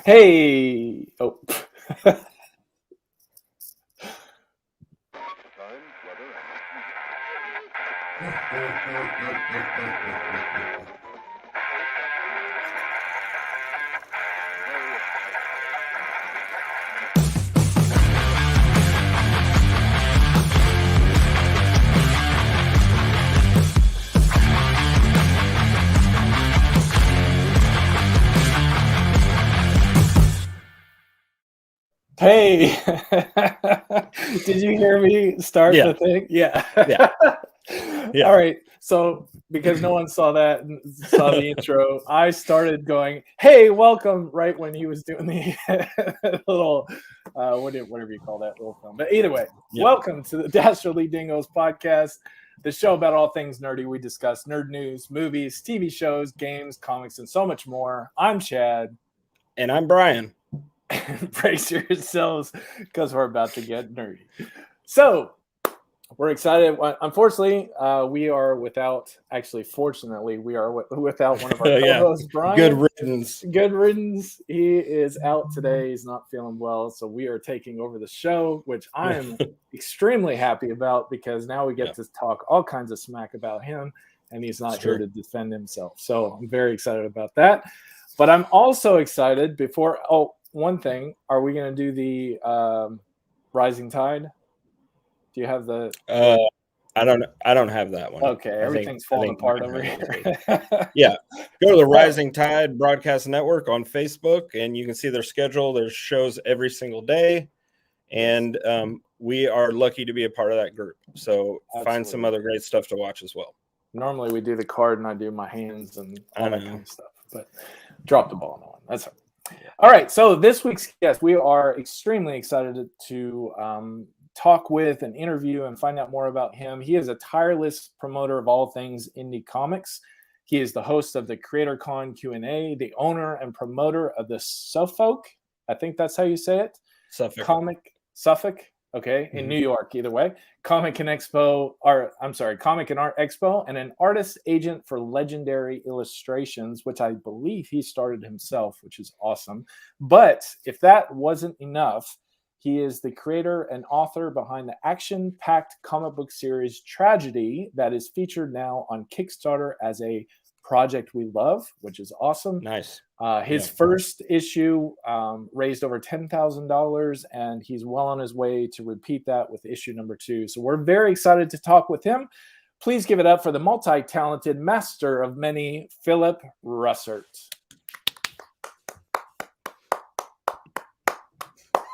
Hey! Oh. Hey! Did you hear me start Yeah. the thing? Yeah. Yeah. All right. So, because no one saw that and saw the intro, I started going, "Hey, welcome!" right when he was doing the little, whatever you call that little film. But either way, welcome to the Dastardly Dingoes podcast, the show about all things nerdy. We discuss nerd news, movies, TV shows, games, comics, and so much more. I'm Chad. And I'm Brian. Brace yourselves because we're about to get nerdy. So we're excited. Unfortunately, we are fortunately, we are without one of our co-hosts, Brian. Good riddance. Good riddance. He is out today. He's not feeling well. So we are taking over the show, which I'm extremely happy about because now we get to talk all kinds of smack about him and he's not here to defend himself. So I'm very excited about that. But I'm also excited one thing, are we going to do the Rising Tide? Do you have the? I don't have that one. Okay, everything's falling apart over here. Yeah, go to the Rising Tide Broadcast Network on Facebook, and you can see their schedule. There's shows every single day, and we are lucky to be a part of that group. So find some other great stuff to watch as well. Normally we do the card, and I do my hands and all that kind of stuff, but drop the ball on that one. That's all right. All right, so this week's guest, we are extremely excited to talk with and interview and find out more about him. He is a tireless promoter of all things indie comics. He is the host of the CreatorCon Q&A, the owner and promoter of the Suffolk, I think that's how you say it. Suffolk. Okay, in New York, either way. Comic and Art Expo, and an artist agent for Legendary Illustrations, which I believe he started himself, which is awesome. But if that wasn't enough, he is the creator and author behind the action-packed comic book series Tragedy that is featured now on Kickstarter as a project we love, which is awesome. Nice. His first issue raised over $10,000, and he's well on his way to repeat that with issue number 2. So we're very excited to talk with him. Please give it up for the multi-talented master of many, Phillip Russertt.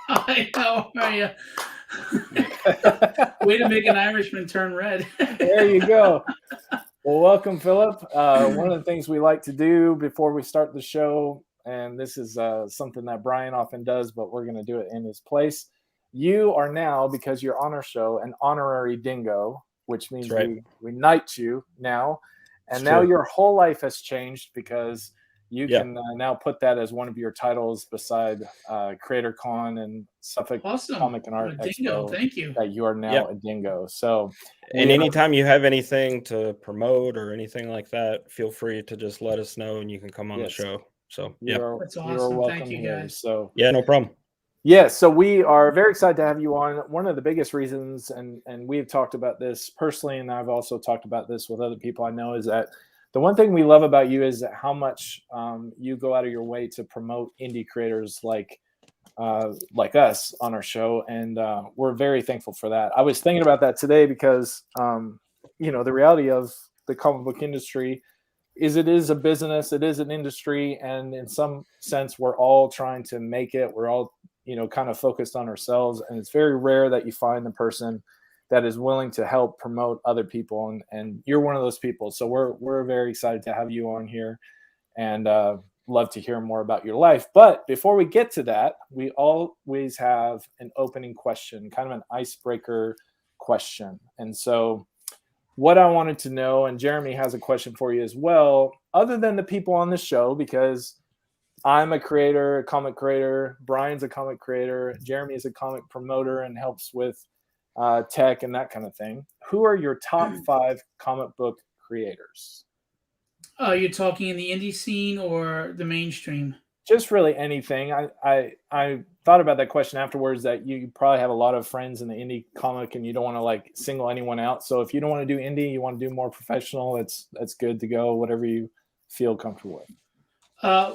Hi, how are you? Way to make an Irishman turn red. There you go. Well, welcome, Phillip. One of the things we like to do before we start the show, and this is something that Brian often does, but we're going to do it in his place. You are now, because you're on our show, an honorary dingo, which means we knight you now. And now your whole life has changed because you can now put that as one of your titles beside CreatorCon and Suffolk Comic and Art Expo. Thank you. That you are now a dingo. So, and anytime you have anything to promote or anything like that, feel free to just let us know, and you can come on the show. So that's awesome. You're welcome. Thank you, guys. So no problem. Yeah, so we are very excited to have you on. One of the biggest reasons, and we've talked about this personally, and I've also talked about this with other people I know, is that the one thing we love about you is how much you go out of your way to promote indie creators like us on our show, and we're very thankful for that. I was thinking about that today because the reality of the comic book industry is it is a business, it is an industry, and in some sense we're all trying to make it. We're all kind of focused on ourselves, and it's very rare that you find the person that is willing to help promote other people, and you're one of those people. So we're very excited to have you on here, and love to hear more about your life. But before we get to that, we always have an opening question, kind of an icebreaker question. And so what I wanted to know, and Jeremy has a question for you as well, other than the people on the show, because I'm a creator, a comic creator, Brian's a comic creator, Jeremy is a comic promoter and helps with tech and that kind of thing. Who are your top 5 comic book creators? You're talking in the indie scene or the mainstream? just really anything. I thought about that question afterwards, that you probably have a lot of friends in the indie comic and you don't want to like single anyone out. So if you don't want to do indie, you want to do more professional, that's good to go, whatever you feel comfortable with.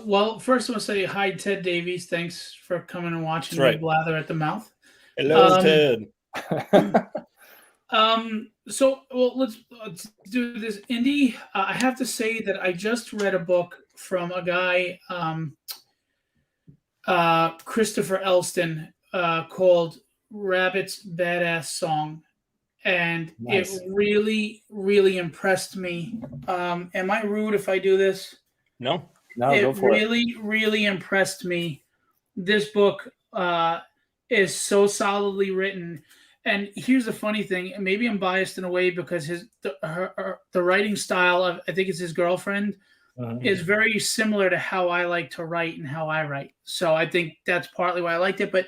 Well, first I want to say hi, Ted Davies. Thanks for coming and watching That's me right. blather at the mouth. Hello, Ted. So well, let's do this. Indie, I have to say that I just read a book from a guy, Christopher Elston, called Rabbit's Badass Song. And Nice. it really, really impressed me. Am I rude if I do this? No. No, go for it. Really, really impressed me. This book is so solidly written. And here's the funny thing. Maybe I'm biased in a way because the writing style of, I think it's his girlfriend, is very similar to how I like to write and how I write. So I think that's partly why I liked it. But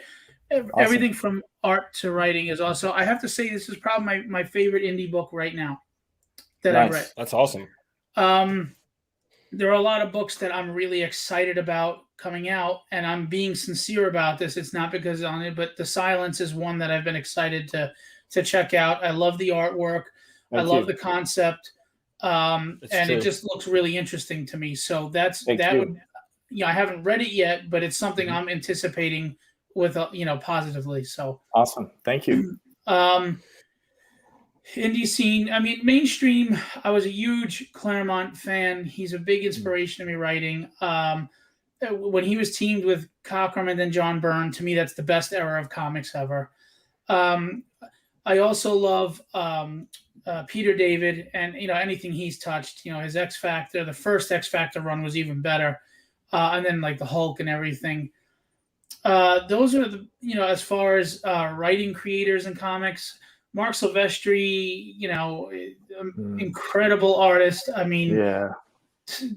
everything from art to writing is also, I have to say, this is probably my favorite indie book right now that I've read. That's awesome. There are a lot of books that I'm really excited about coming out, and I'm being sincere about this. It's not because on it, but The Silence is one that I've been excited to check out. I love the artwork. I love the concept. And it just looks really interesting to me. So I haven't read it yet, but it's something I'm anticipating with, positively. So awesome. Thank you. Indie scene. I mean, mainstream. I was a huge Claremont fan. He's a big inspiration to me writing. When he was teamed with Cockrum and then John Byrne, to me, that's the best era of comics ever. I also love Peter David, and anything he's touched. His X Factor. The first X Factor run was even better, and then like the Hulk and everything. Those are the as far as writing creators in comics. Mark Silvestri, incredible artist. I mean,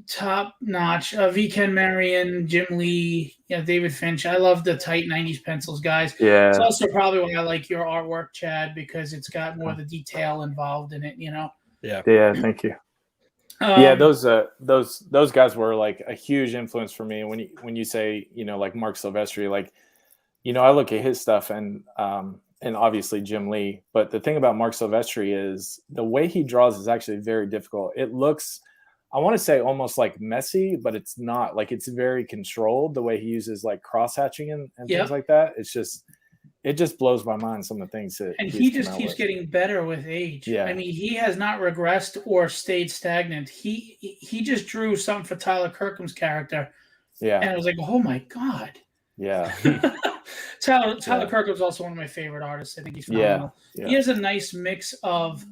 top notch. V. Ken Marion, Jim Lee, David Finch. I love the tight 90s pencils, guys. Yeah. It's also probably why I like your artwork, Chad, because it's got more of the detail involved in it, Yeah. Yeah, thank you. Those guys were like a huge influence for me. When you say, like Mark Silvestri, like, I look at his stuff and obviously Jim Lee, but the thing about Mark Silvestri is the way he draws is actually very difficult. It looks, I want to say almost like messy, but it's not. Like, it's very controlled the way he uses like cross hatching and things like that. It just blows my mind, some of the things that he just keeps getting better with age. Yeah. I mean, he has not regressed or stayed stagnant. He just drew something for Tyler Kirkham's character. Yeah. And I was like, oh my God. Yeah. Tyler Kirkham's also one of my favorite artists. I think he's phenomenal. Yeah. He has a nice mix of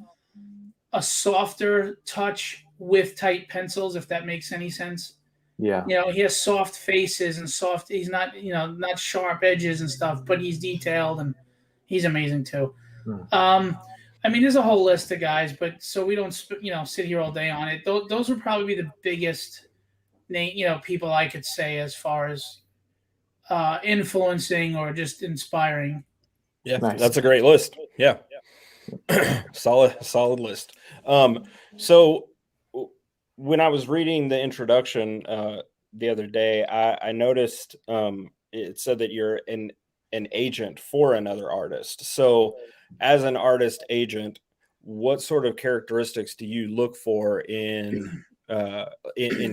a softer touch with tight pencils, if that makes any sense. Yeah. He has soft faces and he's not, not sharp edges and stuff, but he's detailed and he's amazing too. I mean, there's a whole list of guys, but so we don't, sit here all day on it. Those would probably be the biggest people I could say as far as influencing or just inspiring. Yeah, nice. That's a great list. Yeah. solid list. So when I was reading the introduction the other day, I noticed it said that you're an agent for another artist. So as an artist agent, what sort of characteristics do you look for in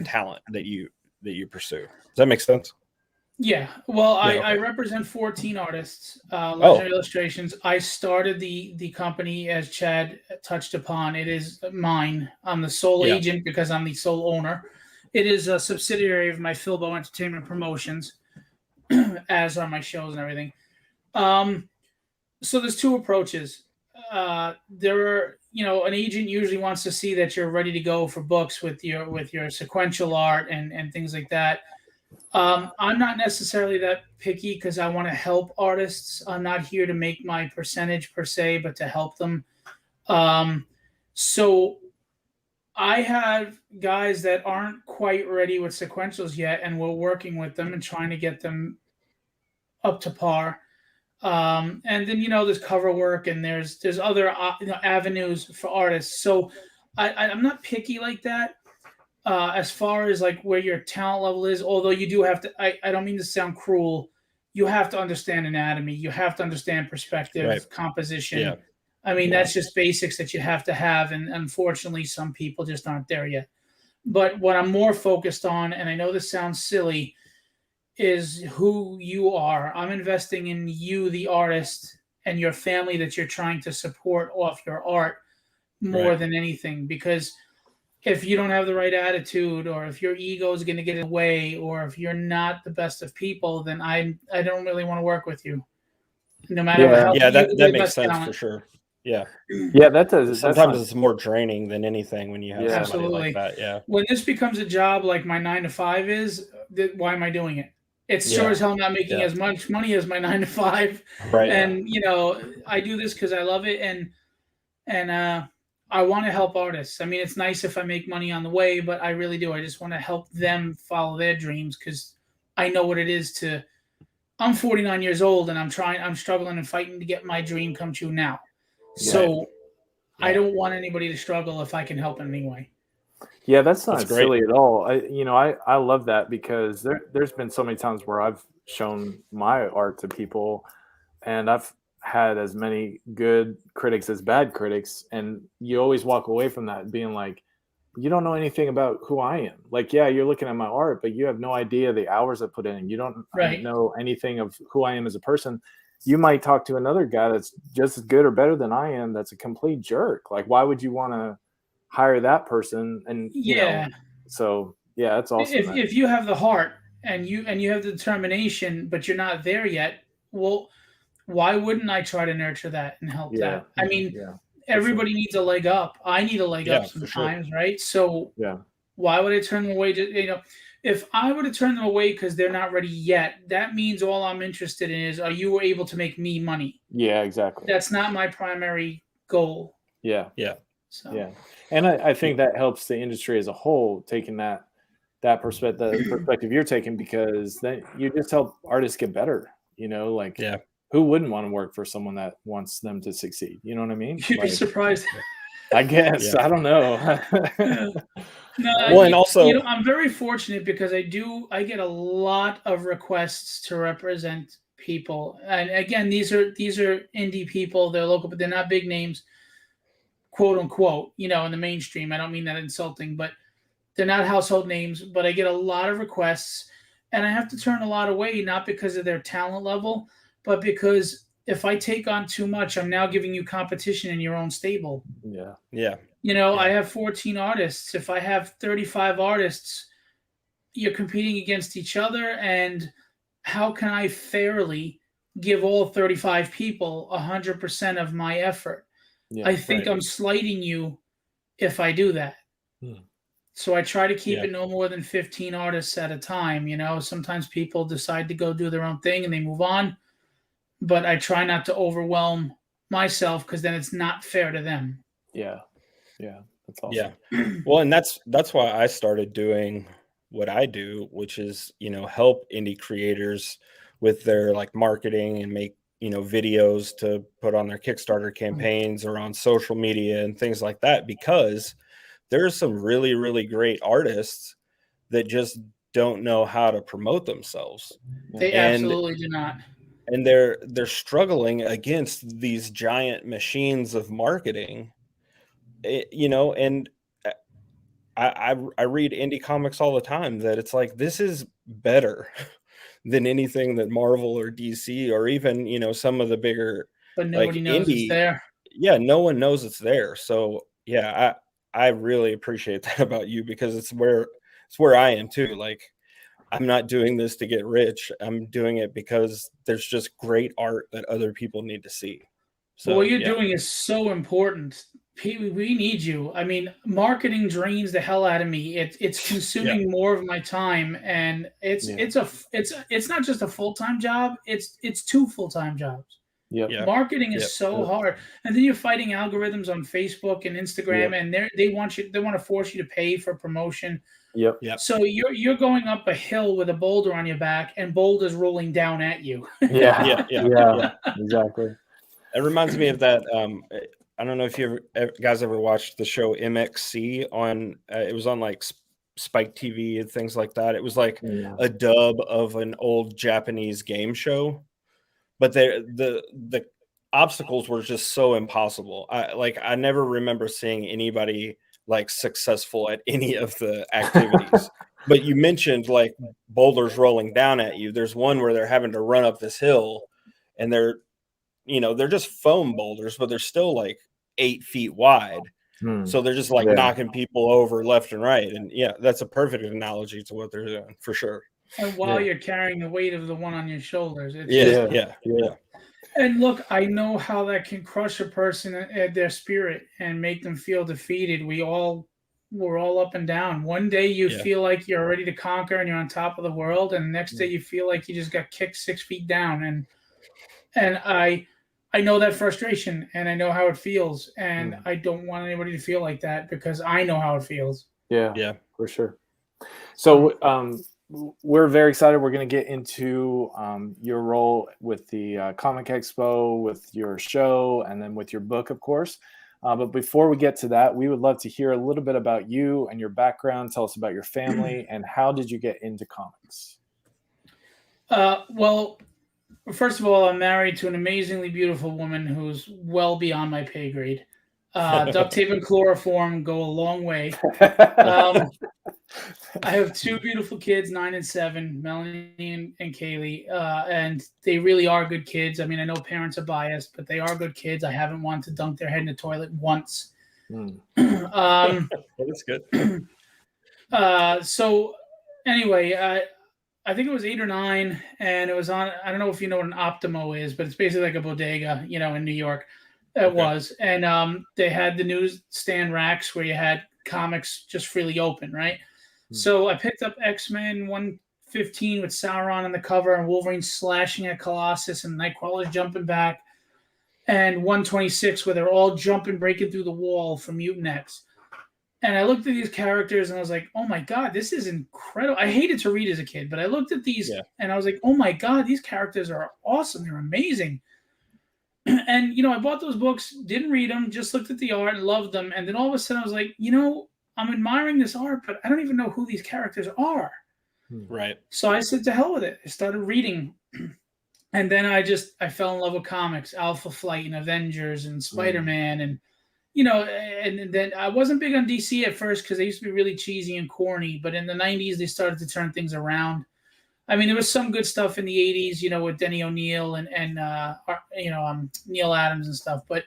talent that you pursue? Does that make sense? Yeah. Well, I represent 14 artists, Legendary Illustrations. I started the company, as Chad touched upon. It is mine. I'm the sole agent because I'm the sole owner. It is a subsidiary of my Philbo Entertainment Promotions, as are my shows and everything. So there's two approaches. There are, an agent usually wants to see that you're ready to go for books with your sequential art and things like that. I'm not necessarily that picky because I want to help artists. I'm not here to make my percentage per se, but to help them. So I have guys that aren't quite ready with sequentials yet, and we're working with them and trying to get them up to par. And then, there's cover work and there's other avenues for artists. So I'm not picky like that. as far as like where your talent level is, although you do have to, I don't mean to sound cruel, you have to understand anatomy, you have to understand perspective, Right. composition. Yeah. I mean, Yeah. that's just basics that you have to have. And unfortunately, some people just aren't there yet. But what I'm more focused on, and I know this sounds silly, is who you are. I'm investing in you, the artist, and your family that you're trying to support off your art more Right. than anything. Because if you don't have the right attitude, or if your ego is going to get in the way, or if you're not the best of people, then I don't really want to work with you. No matter Yeah. how Yeah, you that the makes best sense talent. for sure. Yeah. Yeah, that's Sometimes not, it's more draining than anything when you have Yeah. somebody Absolutely. like that. Yeah. When this becomes a job like my 9 to 5 is, why am I doing it? It's sure Yeah. as hell not making Yeah. as much money as my 9 to 5. Right. And I do this because I love it, and I want to help artists. I mean, it's nice if I make money on the way, but I really do. I just want to help them follow their dreams, because I know what it is to. I'm 49 years old, and I'm struggling and fighting to get my dream come true now. So I Yeah. don't want anybody to struggle if I can help in any way. Yeah, that's That's not great. silly at all. I love that, because there's been so many times where I've shown my art to people, and I've had as many good critics as bad critics, and you always walk away from that being like, you don't know anything about who I am. Like, yeah, you're looking at my art, but you have no idea the hours I put in. You don't Right. know anything of who I am as a person. You might talk to another guy that's just as good or better than I am, that's a complete jerk. Like, why would you want to hire that person? And Yeah. so yeah, that's awesome. If you have the heart, and you have the determination, but you're not there yet, well, why wouldn't I try to nurture that and help Yeah. that? I mean, Yeah. everybody needs a leg up. I need a leg up Yeah, for sure. sometimes, right? So Yeah. why would I turn them away? If I were to turn them away because they're not ready yet, that means all I'm interested in is, are you able to make me money? Yeah, exactly. That's not my primary goal. Yeah. Yeah. So Yeah. And I think that helps the industry as a whole, taking that perspective you're taking, because then you just help artists get better, like, Yeah. who wouldn't want to work for someone that wants them to succeed? You know what I mean? you'd be Like, surprised. I guess. Yeah. I don't know. No, Well, and also, I'm very fortunate because I get a lot of requests to represent people. And again, these are indie people, they're local, but they're not big names, quote unquote, in the mainstream. I don't mean that insulting, but they're not household names, but I get a lot of requests, and I have to turn a lot away, not because of their talent level, but because if I take on too much, I'm now giving you competition in your own stable. Yeah. yeah. I have 14 artists. If I have 35 artists, you're competing against each other. And how can I fairly give all 35 people 100% of my effort? Yeah. I think Right. I'm slighting you if I do that. So I try to keep it no more than 15 artists at a time. Sometimes people decide to go do their own thing and they move on, but I try not to overwhelm myself, because then it's not fair to them. Yeah. Yeah. That's awesome. Yeah. Well, and that's why I started doing what I do, which is, help indie creators with their like marketing and make, videos to put on their Kickstarter campaigns or on social media and things like that, because there's some really, really great artists that just don't know how to promote themselves. They absolutely do not. And they're struggling against these giant machines of marketing, and I read indie comics all the time that it's like, this is better than anything that Marvel or DC or even, some of the bigger, but nobody knows indie, it's there. Yeah, no one knows it's there. So yeah, I really appreciate that about you, because it's where I am too. Like, I'm not doing this to get rich. I'm doing it because there's just great art that other people need to see. So what you're doing is so important. We need you. I mean, marketing drains the hell out of me. It's consuming more of my time, and it's not just a full-time job. It's 2 full-time jobs. Yep. Yeah. Marketing is so hard, and then you're fighting algorithms on Facebook and Instagram, and they want to force you to pay for promotion. Yep. So you're going up a hill with a boulder on your back, and boulders rolling down at you. Yeah. Exactly. It reminds me of that. I don't know if you guys ever watched the show MXC on. It was on like Spike TV and things like that. It was like a dub of an old Japanese game show, but the obstacles were just so impossible. I never remember seeing anybody like successful at any of the activities. But you mentioned like boulders rolling down at you. There's one where they're having to run up this hill, and they're just foam boulders, but they're still like 8 feet wide. So they're just like knocking people over left and right. And yeah, that's a perfect analogy to what they're doing for sure. And while you're carrying the weight of the one on your shoulders. Yeah. And look, I know how that can crush a person at their spirit and make them feel defeated. We're all up and down. One day you feel like you're ready to conquer and you're on top of the world, and the next day you feel like you just got kicked 6 feet down. And I know that frustration, and I know how it feels, and I don't want anybody to feel like that because I know how it feels. Yeah, for sure. So we're very excited. We're going to get into your role with the Comic Expo, with your show, and then with your book, of course. But before we get to that, we would love to hear a little bit about you and your background. Tell us about your family and how did you get into comics? Well, first of all, I'm married to an amazingly beautiful woman who's well beyond my pay grade. Duct tape and chloroform go a long way. I have 2 beautiful kids, 9 and 7, Melanie and Kaylee, and they really are good kids. I mean, I know parents are biased, but they are good kids. I haven't wanted to dunk their head in the toilet once. That's good. So anyway, I think it was 8 or 9, and it was on. I don't know if you know what an Optimo is, but it's basically like a bodega, in New York. It was, and they had the newsstand racks where you had comics just freely open, right? So I picked up X-Men 115 with Sauron on the cover and Wolverine slashing at Colossus and Nightcrawler's jumping back, and 126 where they're all jumping, breaking through the wall from Mutant X. And I looked at these characters and I was like, oh my God, this is incredible. I hated to read as a kid, but I looked at these and I was like, oh my God, these characters are awesome. They're amazing. And, I bought those books, didn't read them, just looked at the art and loved them. And then all of a sudden I was like, I'm admiring this art, but I don't even know who these characters are. Right. So I said, to hell with it. I started reading. And then I fell in love with comics, Alpha Flight and Avengers and Spider-Man. And, and then I wasn't big on DC at first because they used to be really cheesy and corny. But in the 90s, they started to turn things around. I mean, there was some good stuff in the 80s, with Denny O'Neil and Neil Adams and stuff. But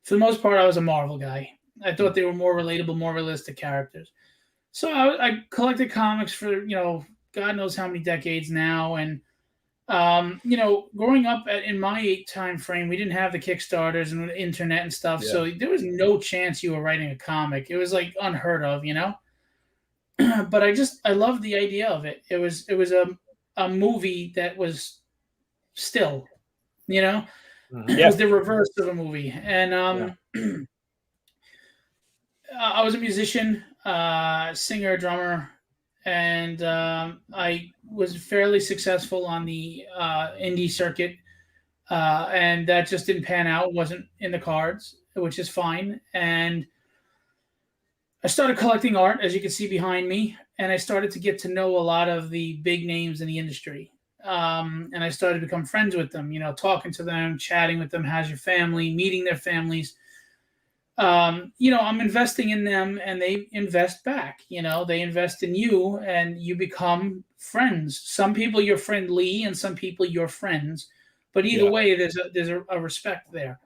for the most part, I was a Marvel guy. I thought they were more relatable, more realistic characters. So I collected comics for, God knows how many decades now. And, growing up in my time frame, we didn't have the Kickstarters and the internet and stuff. Yeah. So there was no chance you were writing a comic. It was like unheard of, But I loved the idea of it. It was a movie that was still, it was the reverse of a movie. And I was a musician, singer, drummer, and I was fairly successful on the indie circuit, and that just didn't pan out. Wasn't in the cards, which is fine. And I started collecting art, as you can see behind me, and I started to get to know a lot of the big names in the industry. And I started to become friends with them, talking to them, chatting with them, how's your family, meeting their families. I'm investing in them and they invest back. They invest in you and you become friends. Some people you're friendly and some people you're friends. But either way, there's a respect there.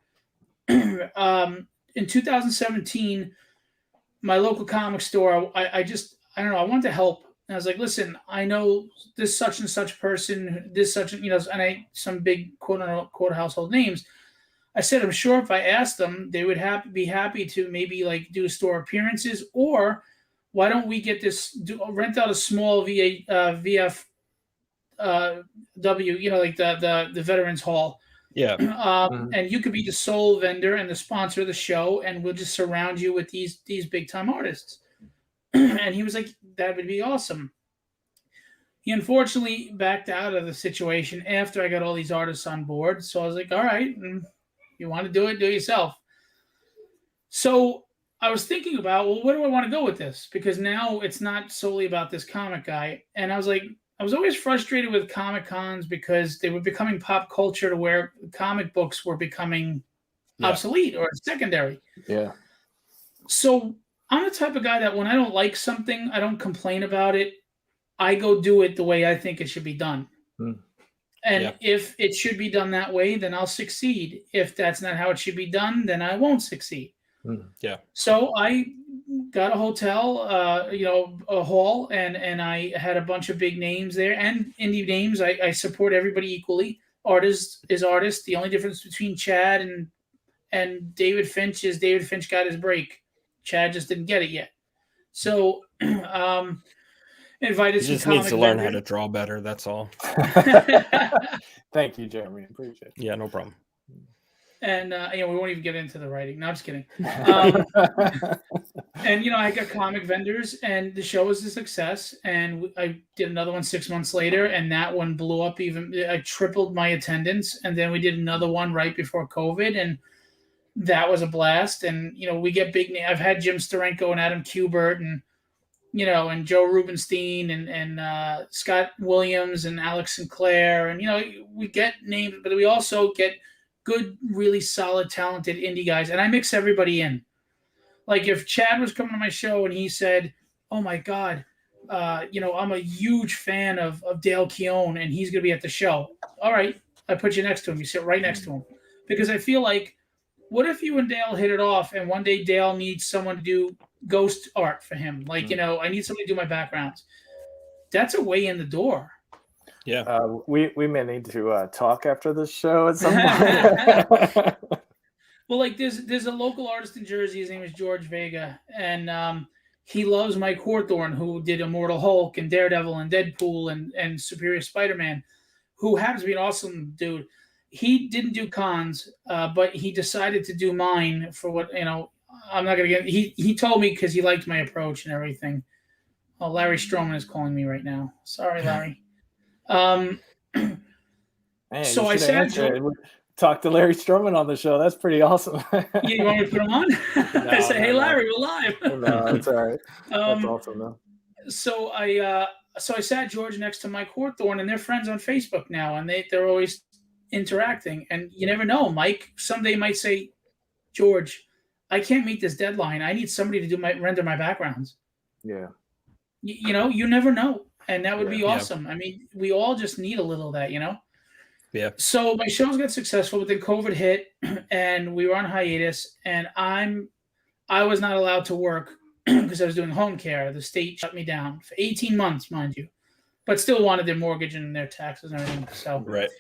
In 2017, my local comic store, I don't know, I wanted to help. And I was like, listen, I know this such and such person, this such, and some big quote unquote household names. I said, I'm sure if I asked them, they would be happy to maybe like do store appearances, or why don't we get rent out a small VFW, like the Veterans Hall. Yeah. And you could be the sole vendor and the sponsor of the show, and we'll just surround you with these big time artists. And he was like, that would be awesome. He unfortunately backed out of the situation after I got all these artists on board. So I was like, all right, you want to do it, do it yourself. So I was thinking about, well, where do I want to go with this? Because now it's not solely about this comic guy. And I was like, I was always frustrated with Comic Cons because they were becoming pop culture to where comic books were becoming obsolete or secondary. Yeah. So I'm the type of guy that when I don't like something, I don't complain about it. I go do it the way I think it should be done. And if it should be done that way, then I'll succeed. If that's not how it should be done, then I won't succeed. Yeah. So I got a hotel, a hall, and I had a bunch of big names there and indie names. I support everybody equally. Artist is artist. The only difference between Chad and David Finch is David Finch got his break. Chad just didn't get it yet. So invited He some just needs to learn how vendors. to draw better. That's all. Thank you, Jeremy. Appreciate it. Yeah, no problem. And we won't even get into the writing. No, I'm just kidding. And I got comic vendors, and the show was a success. And I did another one 6 months later, and that one blew up. I tripled my attendance, and then we did another one right before COVID, and that was a blast. And we get big names. I've had Jim Steranko and Adam Kubert, and and Joe Rubenstein and Scott Williams and Alex Sinclair, and we get names, but we also get good, really solid, talented indie guys, and I mix everybody in. Like if Chad was coming to my show and he said, "Oh my God, I'm a huge fan of Dale Keown and he's going to be at the show." All right, I put you next to him. You sit right next to him, because I feel like, what if you and Dale hit it off, and one day Dale needs someone to do ghost art for him? Like I need somebody to do my backgrounds. That's a way in the door. Yeah. We may need to talk after this show at some point. Well, like there's a local artist in Jersey. His name is George Vega, and he loves Mike Hawthorne, who did Immortal Hulk and Daredevil and Deadpool and Superior Spider-Man, who happens to be an awesome dude. He didn't do cons, but he decided to do mine for what I'm not gonna get. He told me because he liked my approach and everything. Oh, Larry Stroman is calling me right now. Sorry, Larry. Man, So I said, talk to Larry Stroman on the show. That's pretty awesome. you want me to put him on? I say, hey, Larry, we're live. No, that's all right. That's awesome, though. So I sat George next to Mike Hawthorne, and they're friends on Facebook now, and they're always interacting. And you never know, Mike someday might say, George, I can't meet this deadline. I need somebody to render my backgrounds. Yeah. You never know. And that would be awesome. I mean, we all just need a little of that, Yeah. So my shows got successful, but then COVID hit, and we were on hiatus, and I was not allowed to work because I was doing home care. The state shut me down for 18 months, mind you, but still wanted their mortgage and their taxes and everything. So right.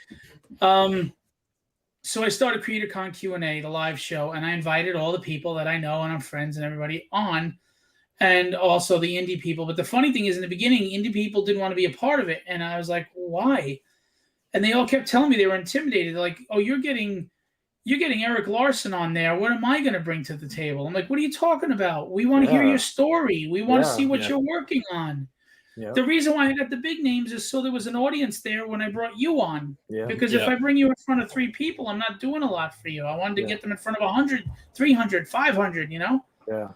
So I started CreatorCon Q&A, the live show, and I invited all the people that I know and I'm friends and everybody on, and also the indie people. But the funny thing is, in the beginning, indie people didn't want to be a part of it, and I was like, why? And they all kept telling me they were intimidated. They're like, oh, you're getting Eric Larson on there. What am I going to bring to the table? I'm like, what are you talking about? We want to hear your story. We want to see what you're working on. Yeah. The reason why I got the big names is so there was an audience there when I brought you on. Yeah. Because if I bring you in front of 3 people, I'm not doing a lot for you. I wanted to get them in front of 100, 300, 500, Yeah.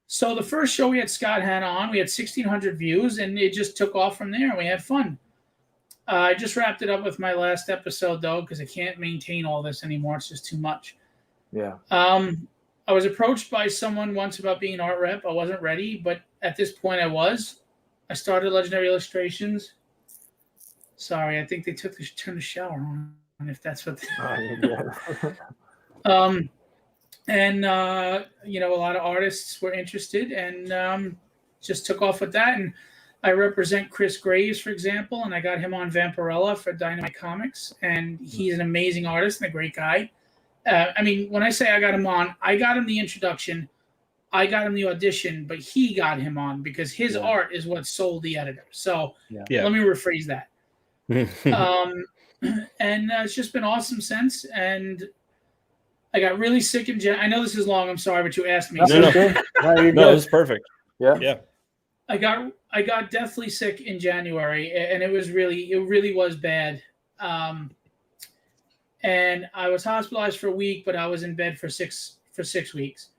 So the first show we had Scott Hanna on. We had 1,600 views, and it just took off from there. We had fun. I just wrapped it up with my last episode, though, because I can't maintain all this anymore. It's just too much. Yeah. I was approached by someone once about being an art rep. I wasn't ready, but at this point I was. I started Legendary Illustrations. Sorry, I think they turned the shower on, if that's what and a lot of artists were interested, and just took off with that. And I represent Chris Graves, for example, and I got him on Vampirella for Dynamite Comics, and he's an amazing artist and a great guy. When I say I got him on, I got him the introduction, I got him the audition, but he got him on because his art is what sold the editor. So let me rephrase that. And it's just been awesome since. And I got really sick in January. I know this is long. I'm sorry, but you asked me. No, it's perfect. Yeah. I got deathly sick in January, and it really was bad. And I was hospitalized for a week, but I was in bed for six weeks.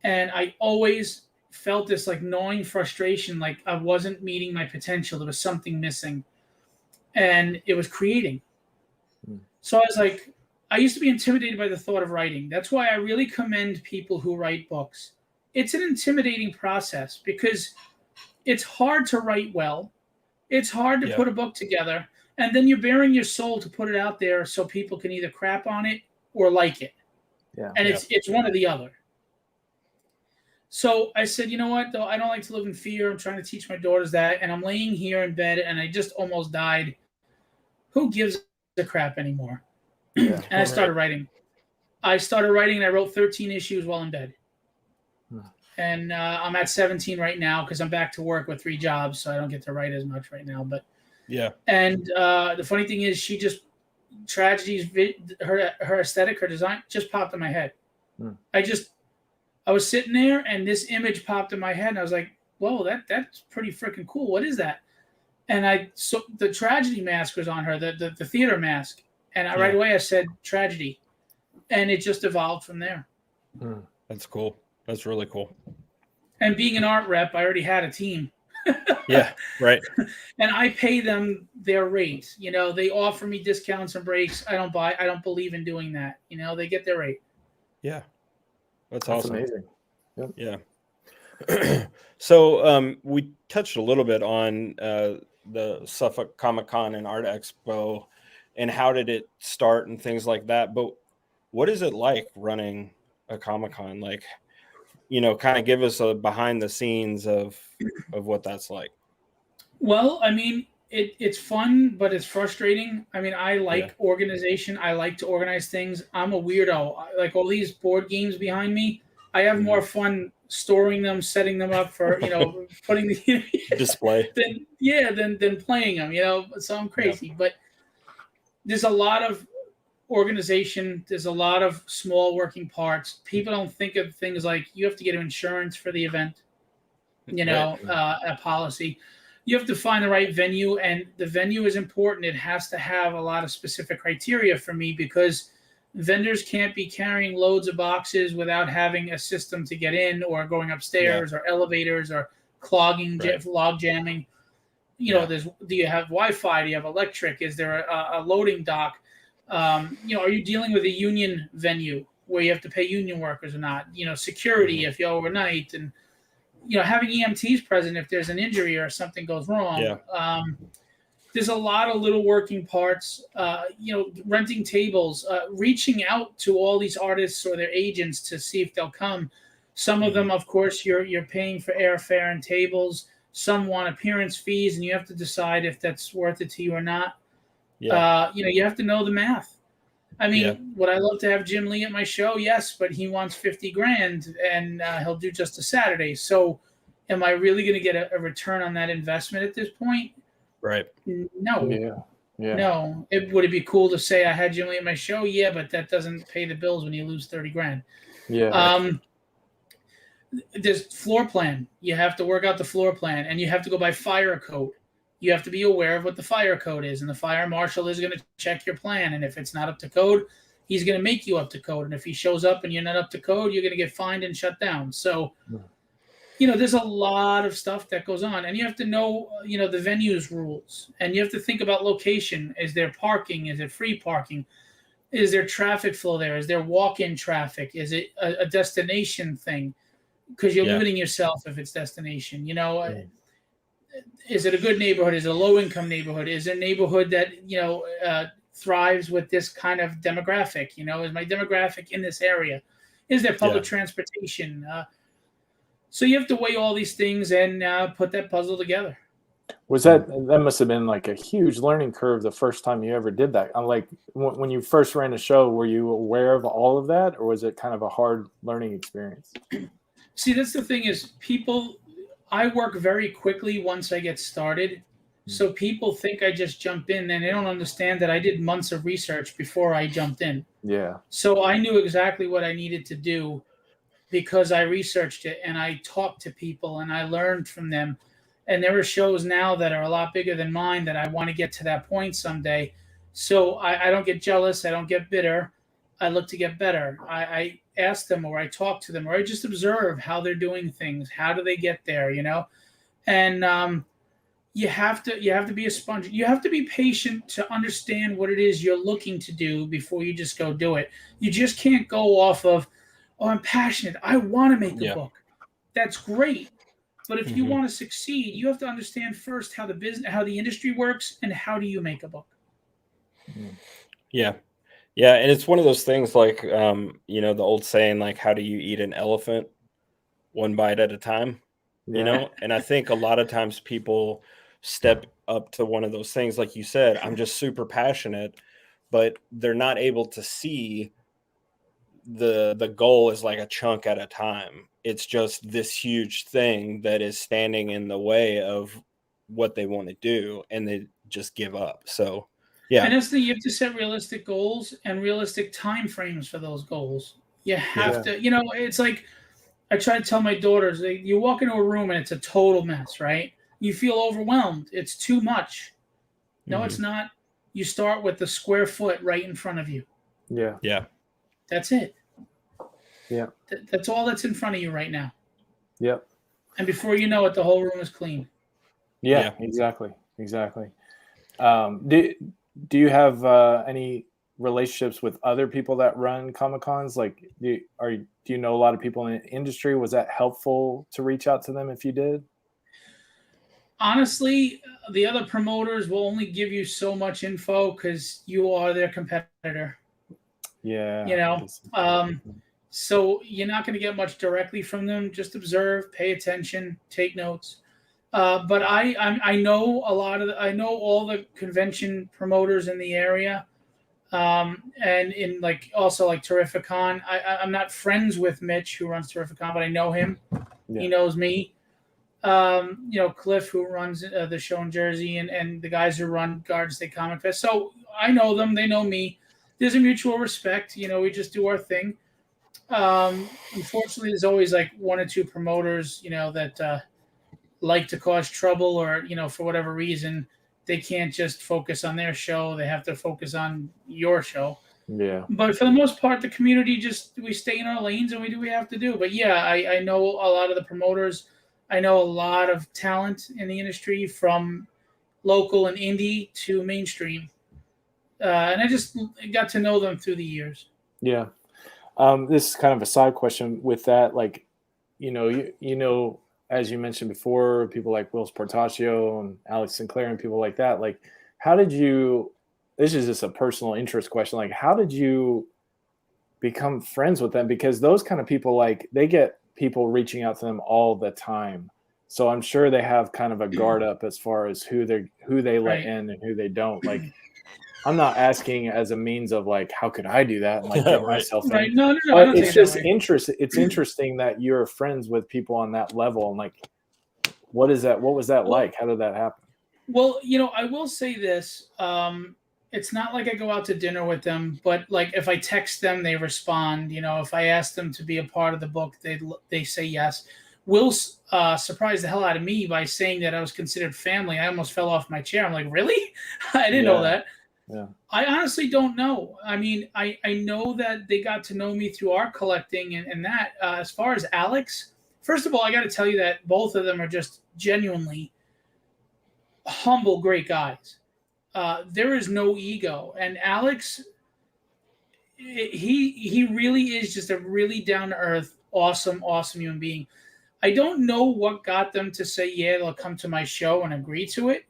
And I always felt this like gnawing frustration, like I wasn't meeting my potential. There was something missing, and it was creating. So I was like, I used to be intimidated by the thought of writing. That's why I really commend people who write books. It's an intimidating process because it's hard to write well. It's hard to put a book together, and then you're bearing your soul to put it out there so people can either crap on it or like it. Yeah. And it's one or the other. So I said, you know what, though? I don't like to live in fear. I'm trying to teach my daughters that. And I'm laying here in bed and I just almost died. Who gives a crap anymore? Yeah. And I started writing. I wrote 13 issues while in bed. And I'm at 17 right now because I'm back to work with 3 jobs. So I don't get to write as much right now. But yeah. And the funny thing is, tragedies, her aesthetic, her design just popped in my head. I was sitting there and this image popped in my head and I was like, whoa, that's pretty freaking cool. What is that? And so the tragedy mask was on her, the theater mask. And right away I said tragedy. And it just evolved from there. That's cool. That's really cool. And being an art rep, I already had a team. Yeah, right. And I pay them their rate. You know, they offer me discounts and breaks. I don't believe in doing that. You know, they get their rate. Yeah. That's awesome. Amazing. Yep. Yeah. So we touched a little bit on the Suffolk Comic-Con and Art Expo and how did it start and things like that. But what is it like running a Comic-Con? Like, you know, kind of give us a behind the scenes of what that's like. Well, I mean, it's fun, but it's frustrating. I mean, I like organization. I like to organize things. I'm a weirdo. Like all these board games behind me, I have more fun storing them, setting them up for, you know, putting the display than playing them, you know. So I'm crazy, but there's a lot of organization. There's a lot of small working parts. People don't think of things like you have to get insurance for the event, you know, a policy. You have to find the right venue, and the venue is important. It has to have a lot of specific criteria for me because vendors can't be carrying loads of boxes without having a system to get in or going upstairs or elevators or clogging, log jamming. You know, do you have Wi-Fi? Do you have electric? Is there a loading dock? You know, are you dealing with a union venue where you have to pay union workers or not? You know, security if you're overnight, and you know, having EMTs present if there's an injury or something goes wrong. There's a lot of little working parts. You know, renting tables, reaching out to all these artists or their agents to see if they'll come. Some of them, of course, you're paying for airfare and tables. Some want appearance fees, and you have to decide if that's worth it to you or not. You know, you have to know the math. I mean, would I love to have Jim Lee at my show? Yes, but he wants $50,000 and he'll do just a Saturday. So am I really going to get a return on that investment at this point? Right. No. No. Would it be cool to say I had Jim Lee at my show? Yeah, but that doesn't pay the bills when you lose $30,000. Yeah. There's floor plan. You have to work out the floor plan, and you have to go by fire code. You have to be aware of what the fire code is, and the fire marshal is going to check your plan. And if it's not up to code, he's going to make you up to code. And if he shows up and you're not up to code, you're going to get fined and shut down. So, you know, there's a lot of stuff that goes on, and you have to know, you know, the venue's rules, and you have to think about location. Is there parking? Is it free parking? Is there traffic flow there? Is there walk-in traffic? Is it a destination thing? Because you're limiting yourself if it's destination, you know. Is it a good neighborhood? Is it a low-income neighborhood? Is it a neighborhood that, you know, thrives with this kind of demographic? You know, is my demographic in this area? Is there public transportation? So you have to weigh all these things and put that puzzle together. That must have been like a huge learning curve the first time you ever did that? Like when you first ran a show, were you aware of all of that, or was it kind of a hard learning experience? See, that's the thing is I work very quickly once I get started. So people think I just jump in, and they don't understand that I did months of research before I jumped in. Yeah. So I knew exactly what I needed to do because I researched it and I talked to people and I learned from them. And there are shows now that are a lot bigger than mine that I want to get to that point someday. So I don't get jealous. I don't get bitter. I look to get better. I ask them, or I talk to them, or I just observe how they're doing things. How do they get there? And you have to be a sponge. You have to be patient to understand what it is you're looking to do before you just go do it. You just can't go off of, oh, I'm passionate, I want to make a book. That's great. But if you want to succeed, you have to understand first how the industry works, and how do you make a book. Yeah. And it's one of those things like, the old saying, like, how do you eat an elephant? One bite at a time, And I think a lot of times people step up to one of those things. Like you said, I'm just super passionate, but they're not able to see the goal is like a chunk at a time. It's just this huge thing that is standing in the way of what they want to do, and they just give up. So, yeah. And that's you have to set realistic goals and realistic time frames for those goals. You have to, it's like I try to tell my daughters, you walk into a room and it's a total mess, right? You feel overwhelmed. It's too much. No, it's not. You start with the square foot right in front of you. Yeah. That's it. Yeah. That's all that's in front of you right now. Yep. And before you know it, the whole room is clean. Yeah. Exactly. Do you have any relationships with other people that run Comic-Cons? Like, do you know a lot of people in the industry? Was that helpful to reach out to them if you did? Honestly, the other promoters will only give you so much info because you are their competitor. Yeah. So you're not going to get much directly from them. Just observe, pay attention, take notes. But I know I know all the convention promoters in the area, and in also Terrificon. I'm not friends with Mitch, who runs Terrificon, but I know him. Yeah. He knows me. Cliff, who runs the show in Jersey, and the guys who run Garden State Comic Fest. So I know them; they know me. There's a mutual respect. We just do our thing. Unfortunately, there's always one or two promoters, that like to cause trouble, or for whatever reason they can't just focus on their show. They have to focus on your show. Yeah. But for the most part, the community we stay in our lanes and we do what we have to do. But yeah, I know a lot of the promoters. I know a lot of talent in the industry, from local and indie to mainstream. And I just got to know them through the years. Yeah. This is kind of a side question with that. As you mentioned before, people like Will Portacio and Alex Sinclair and people like that, how did you, this is just a personal interest question, how did you become friends with them? Because those kind of people, they get people reaching out to them all the time. So I'm sure they have kind of a guard up as far as who they let in and who they don't. I'm not asking as a means of how could I do that and get myself in. Right. No. But it's just interesting. It's interesting that you're friends with people on that level. And what is that? What was that like? How did that happen? Well, I will say this. It's not like I go out to dinner with them, but if I text them, they respond. If I ask them to be a part of the book, they say yes. Will surprised the hell out of me by saying that I was considered family. I almost fell off my chair. I'm like, really? I didn't know that. Yeah. I honestly don't know. I mean, I know that they got to know me through art collecting and that. As far as Alex, first of all, I got to tell you that both of them are just genuinely humble, great guys. There is no ego. And Alex, he really is just a really down-to-earth, awesome human being. I don't know what got them to say, yeah, they'll come to my show and agree to it.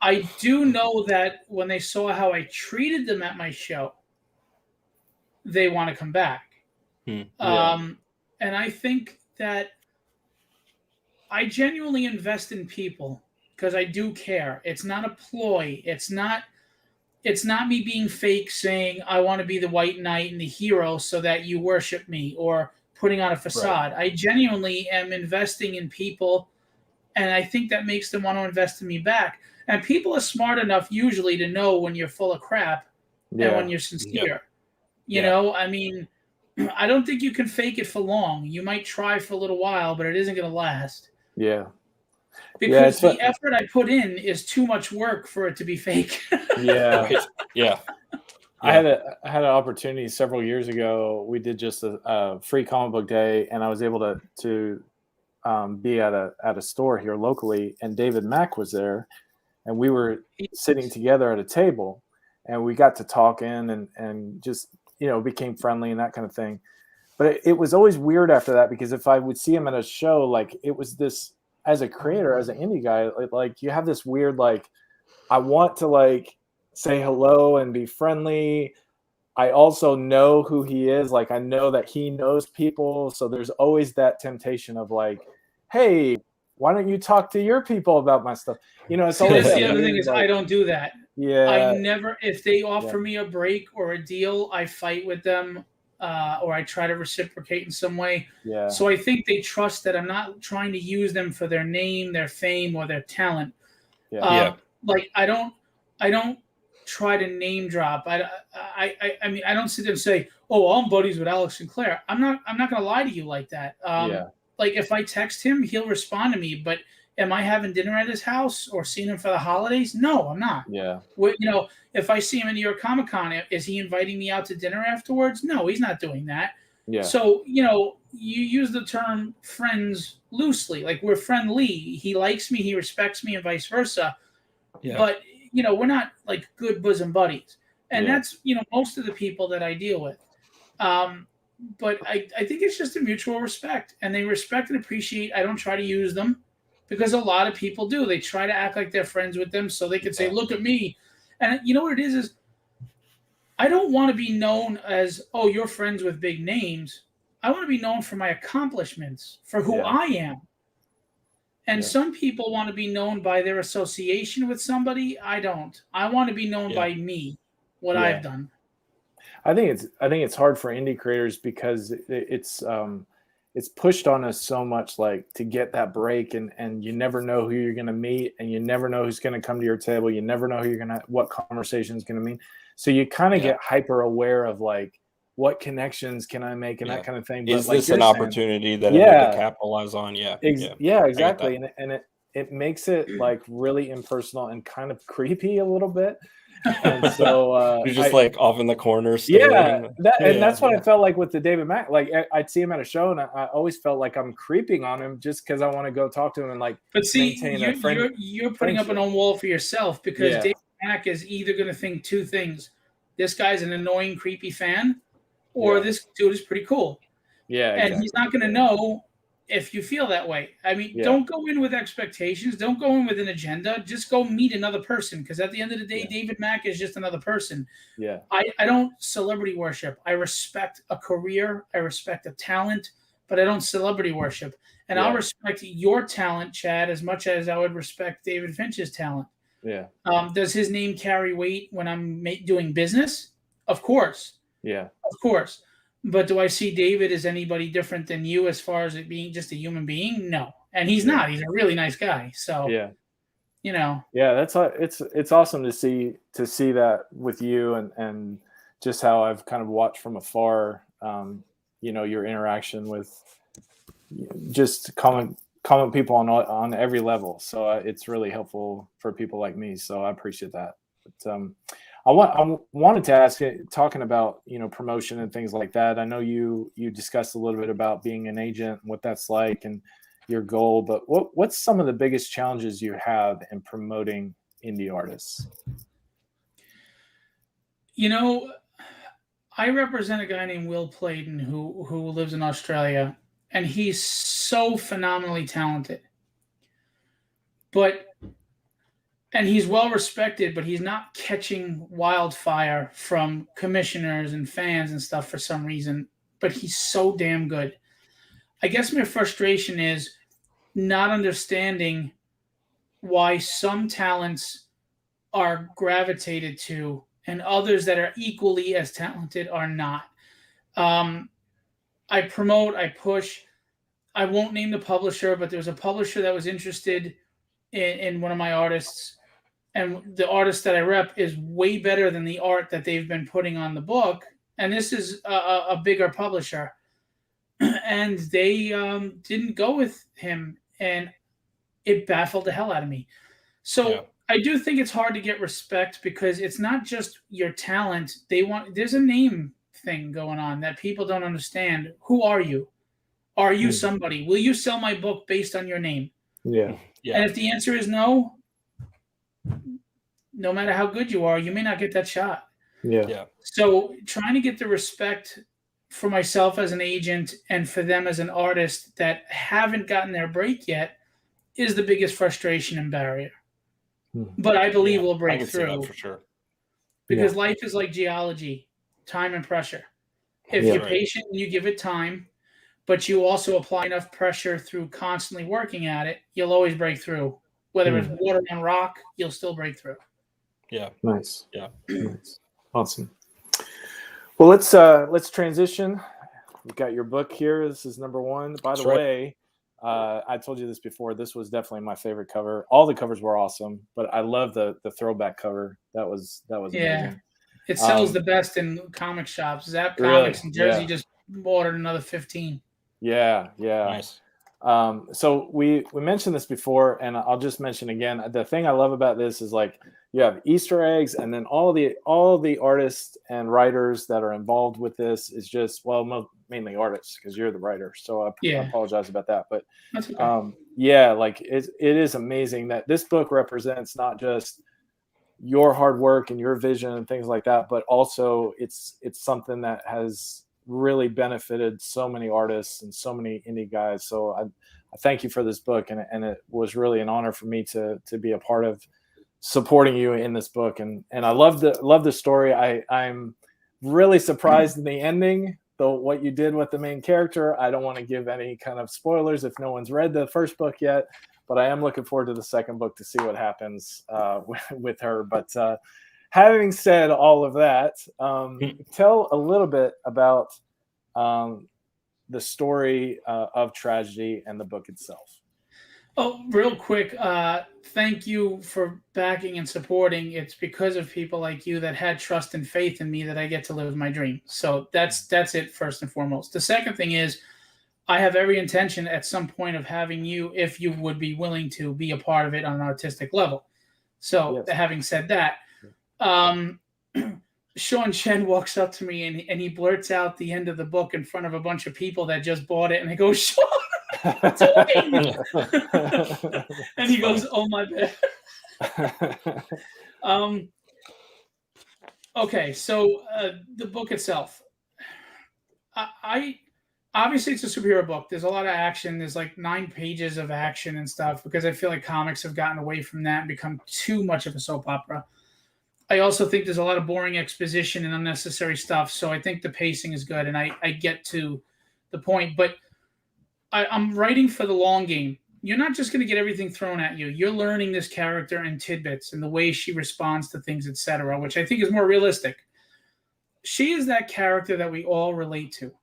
I do know that when they saw how I treated them at my show, they want to come back. Yeah. And I think that I genuinely invest in people because I do care. It's not a ploy. It's not me being fake saying I want to be the white knight and the hero so that you worship me, or putting on a facade. Right. I genuinely am investing in people, and I think that makes them want to invest in me back. And people are smart enough usually to know when you're full of crap and when you're sincere. You know, I mean, I don't think you can fake it for long. You might try for a little while, but it isn't going to last. Yeah. Because the effort I put in is too much work for it to be fake. Yeah. Yeah. I had an opportunity several years ago. We did just a free comic book day, and I was able to be at a store here locally, and David Mack was there, and we were sitting together at a table, and we got to talking and just became friendly and that kind of thing. But it was always weird after that, because if I would see him at a show, like, it was this, as a creator, as an indie guy, like you have this weird, like, I want to like say hello and be friendly. I also know who he is. Like, I know that he knows people. So there's always that temptation of like, hey, why don't you talk to your people about my stuff? It's always the other thing is, like, I don't do that. Yeah. I never, if they offer me a break or a deal, I fight with them, or I try to reciprocate in some way. Yeah. So I think they trust that I'm not trying to use them for their name, their fame, or their talent. Like, I don't try to name drop. I mean, I don't sit there and say, "Oh, I'm buddies with Alex Sinclair." I'm not going to lie to you like that. Like, if I text him, he'll respond to me. But am I having dinner at his house or seeing him for the holidays? No, I'm not. Yeah. If I see him in New York Comic Con, is he inviting me out to dinner afterwards? No, he's not doing that. Yeah. So, you use the term friends loosely. Like, we're friendly. He likes me, he respects me, and vice versa. Yeah. But, we're not like good bosom buddies. And that's, most of the people that I deal with. But I think it's just a mutual respect. And they respect and appreciate. I don't try to use them, because a lot of people do. They try to act like they're friends with them so they can say, look at me. And you know what it is I don't want to be known as, oh, you're friends with big names. I want to be known for my accomplishments, for who I am. And some people want to be known by their association with somebody. I don't. I want to be known by me, what I've done. I think it's hard for indie creators, because it's pushed on us so much, like, to get that break, and you never know who you're going to meet, and you never know who's going to come to your table. You never know what conversation is going to mean. So you kind of get hyper aware of, like, what connections can I make and that kind of thing. But is this an opportunity that I need to capitalize on? Exactly. And it makes it like really impersonal and kind of creepy a little bit. And so you're just like off in the corner. And that's what I felt like with the David Mack. Like, I'd see him at a show, and I always felt like I'm creeping on him just because I want to go talk to him and like. But see, you're putting up an own wall for yourself, because David Mack is either going to think two things: this guy's an annoying, creepy fan, or this dude is pretty cool. Yeah, and he's not going to know if you feel that way. I mean, don't go in with expectations. Don't go in with an agenda. Just go meet another person, because at the end of the day, David Mack is just another person. Yeah. I don't celebrity worship. I respect a career. I respect a talent, but I don't celebrity worship. And I'll respect your talent, Chad, as much as I would respect David Finch's talent. Yeah. Does his name carry weight when I'm doing business? Of course. Yeah. Of course. But do I see David as anybody different than you as far as it being just a human being? No. And he's not. He's a really nice guy. So, that's it's awesome to see that with you, and just how I've kind of watched from afar, your interaction with just common people on every level. So it's really helpful for people like me. So I appreciate that. But, I wanted to ask, talking about promotion and things like that. I know you discussed a little bit about being an agent, what that's like, and your goal. But what's some of the biggest challenges you have in promoting indie artists? I represent a guy named Will Playton who lives in Australia, and he's so phenomenally talented. And he's well respected, but he's not catching wildfire from commissioners and fans and stuff for some reason. But he's so damn good. I guess my frustration is not understanding why some talents are gravitated to and others that are equally as talented are not. I promote, I push. I won't name the publisher, but there was a publisher that was interested in one of my artists. And the artist that I rep is way better than the art that they've been putting on the book. And this is a bigger publisher. And they didn't go with him. And it baffled the hell out of me. So I do think it's hard to get respect because it's not just your talent. There's a name thing going on that people don't understand. Who are you? Are you somebody? Will you sell my book based on your name? Yeah. And if the answer is no, no matter how good you are, you may not get that shot. Yeah. So trying to get the respect for myself as an agent and for them as an artist that haven't gotten their break yet is the biggest frustration and barrier. But I believe we'll break through for sure. because life is like geology, time and pressure. If you're patient and you give it time, but you also apply enough pressure through constantly working at it, you'll always break through. Whether it's water on rock, you'll still break through. Yeah. Nice. Yeah. Nice. Awesome. Well, let's transition. We've got your book here. This is number 1. By the way, I told you this before. This was definitely my favorite cover. All the covers were awesome, but I love the throwback cover. That was amazing. It sells the best in comic shops. Zap Comics in Jersey just ordered another 15. Yeah. Nice. So we mentioned this before, and I'll just mention again. The thing I love about this is like you have Easter eggs, and then all the artists and writers that are involved with this is just mainly artists because you're the writer. So I apologize about that, but that's okay. Like it is amazing that this book represents not just your hard work and your vision and things like that, but also it's something that has really benefited so many artists and so many indie guys. So I thank you for this book, and it was really an honor for me to be a part of supporting you in this book. And I love the story. I'm really surprised in the ending, though, what you did with the main character. I don't want to give any kind of spoilers if no one's read the first book yet, but I am looking forward to the second book to see what happens with her. But having said all of that, tell a little bit about the story of Tragedy and the book itself. Oh, real quick, thank you for backing and supporting. It's because of people like you that had trust and faith in me that I get to live my dream. So that's it first and foremost. The second thing is I have every intention at some point of having you, if you would be willing to be a part of it on an artistic level. So having said that, Sean Chen walks up to me and he blurts out the end of the book in front of a bunch of people that just bought it. And I go, Sean, and he goes, "Oh my bad." Okay, so the book itself, I obviously it's a superhero book. There's a lot of action. There's like 9 pages of action and stuff because I feel like comics have gotten away from that and become too much of a soap opera. I also think there's a lot of boring exposition and unnecessary stuff. So I think the pacing is good and I get to the point, but I'm writing for the long game. You're not just going to get everything thrown at you. You're learning this character in tidbits and the way she responds to things, etc., which I think is more realistic. She is that character that we all relate to.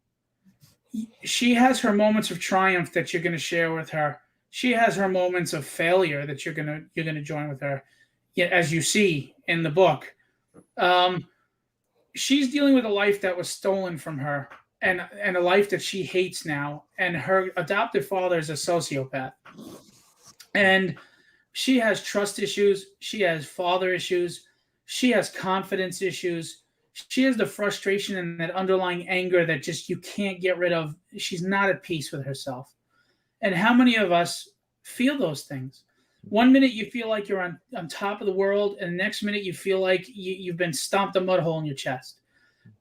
She has her moments of triumph that you're going to share with her. She has her moments of failure that you're going to join with her. Yet, as you see in the book, she's dealing with a life that was stolen from her. And a life that she hates now. And her adoptive father is a sociopath. And she has trust issues. She has father issues. She has confidence issues. She has the frustration and that underlying anger that just you can't get rid of. She's not at peace with herself. And how many of us feel those things? One minute you feel like you're on top of the world, and the next minute you feel like you've been stomped a mud hole in your chest.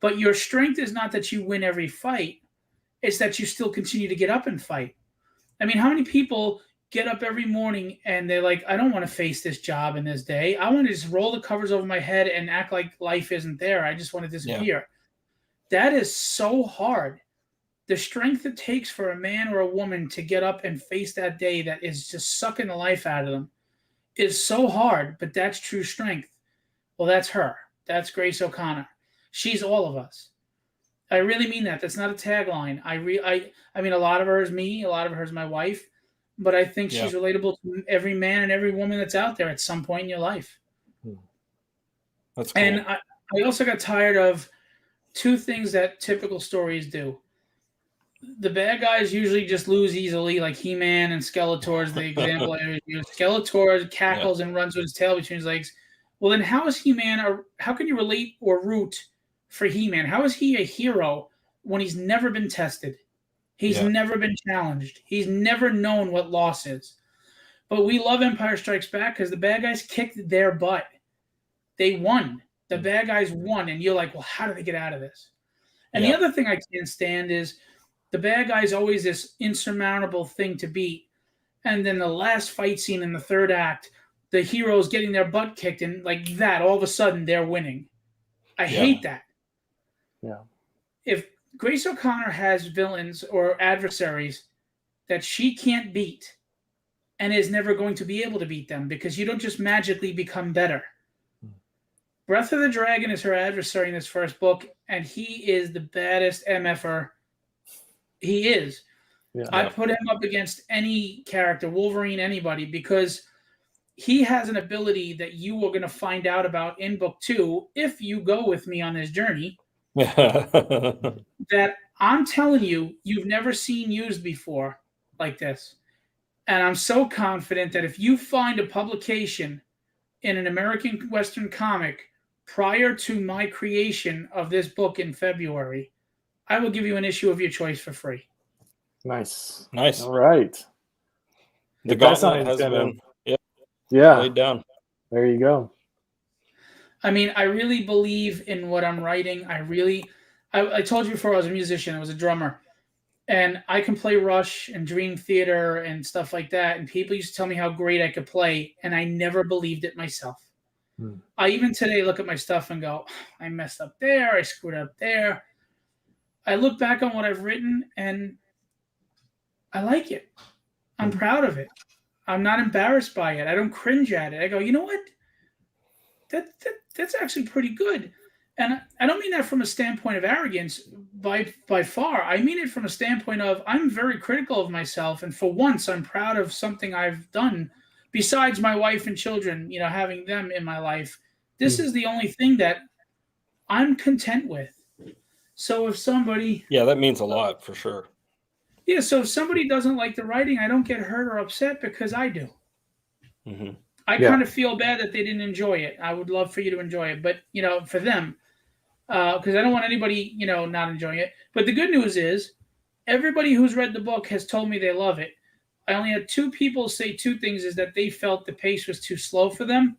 But your strength is not that you win every fight. It's that you still continue to get up and fight. I mean, how many people get up every morning and they're like, I don't want to face this job in this day. I want to just roll the covers over my head and act like life isn't there. I just want to disappear. Yeah. That is so hard. The strength it takes for a man or a woman to get up and face that day that is just sucking the life out of them is so hard, but that's true strength. Well, that's her. That's Grace O'Connor. She's all of us. I really mean that. That's not a tagline. I mean, a lot of her is me. A lot of her is my wife. But I think she's relatable to every man and every woman that's out there at some point in your life. That's cool. And I also got tired of 2 things that typical stories do. the bad guys usually just lose easily, like He-Man and Skeletor's the example I always use. Skeletor cackles and runs with his tail between his legs. Well, then how is He-Man, or how can you relate or root for He-Man? How is he a hero when he's never been tested? He's never been challenged. He's never known what loss is. But we love Empire Strikes Back because the bad guys kicked their butt. They won. The bad guys won. And you're like, well, how do they get out of this? And the other thing I can't stand is the bad guy's always this insurmountable thing to beat. And then the last fight scene in the third act, the hero's getting their butt kicked, and like that, all of a sudden they're winning. I hate that. Yeah. If Grace O'Connor has villains or adversaries that she can't beat and is never going to be able to beat them, because you don't just magically become better. Breath of the Dragon is her adversary in this first book, and he is the baddest MFer. He is. Yeah. I put him up against any character, Wolverine, anybody, because he has an ability that you are going to find out about in book 2 if you go with me on this journey. That I'm telling you, you've never seen used before like this. And I'm so confident that if you find a publication in an American Western comic prior to my creation of this book in February, I will give you an issue of your choice for free. Nice. Nice. All right. The gauntlet has been laid down. There you go. I mean, I really believe in what I'm writing. I told you before I was a musician. I was a drummer. And I can play Rush and Dream Theater and stuff like that. And people used to tell me how great I could play. And I never believed it myself. I even today look at my stuff and go, I messed up there. I screwed up there. I look back on what I've written and I like it. I'm proud of it. I'm not embarrassed by it. I don't cringe at it. I go, you know what? That's actually pretty good. And I don't mean that from a standpoint of arrogance by far. I mean it from a standpoint of I'm very critical of myself. And for once, I'm proud of something I've done besides my wife and children, having them in my life. This is the only thing that I'm content with. So if somebody... Yeah, that means a lot for sure. Yeah, so if somebody doesn't like the writing, I don't get hurt or upset because I do. Mm-hmm. I kind of feel bad that they didn't enjoy it. I would love for you to enjoy it. But, for them, because I don't want anybody, not enjoying it. But the good news is everybody who's read the book has told me they love it. I only had 2 people say 2 things, is that they felt the pace was too slow for them.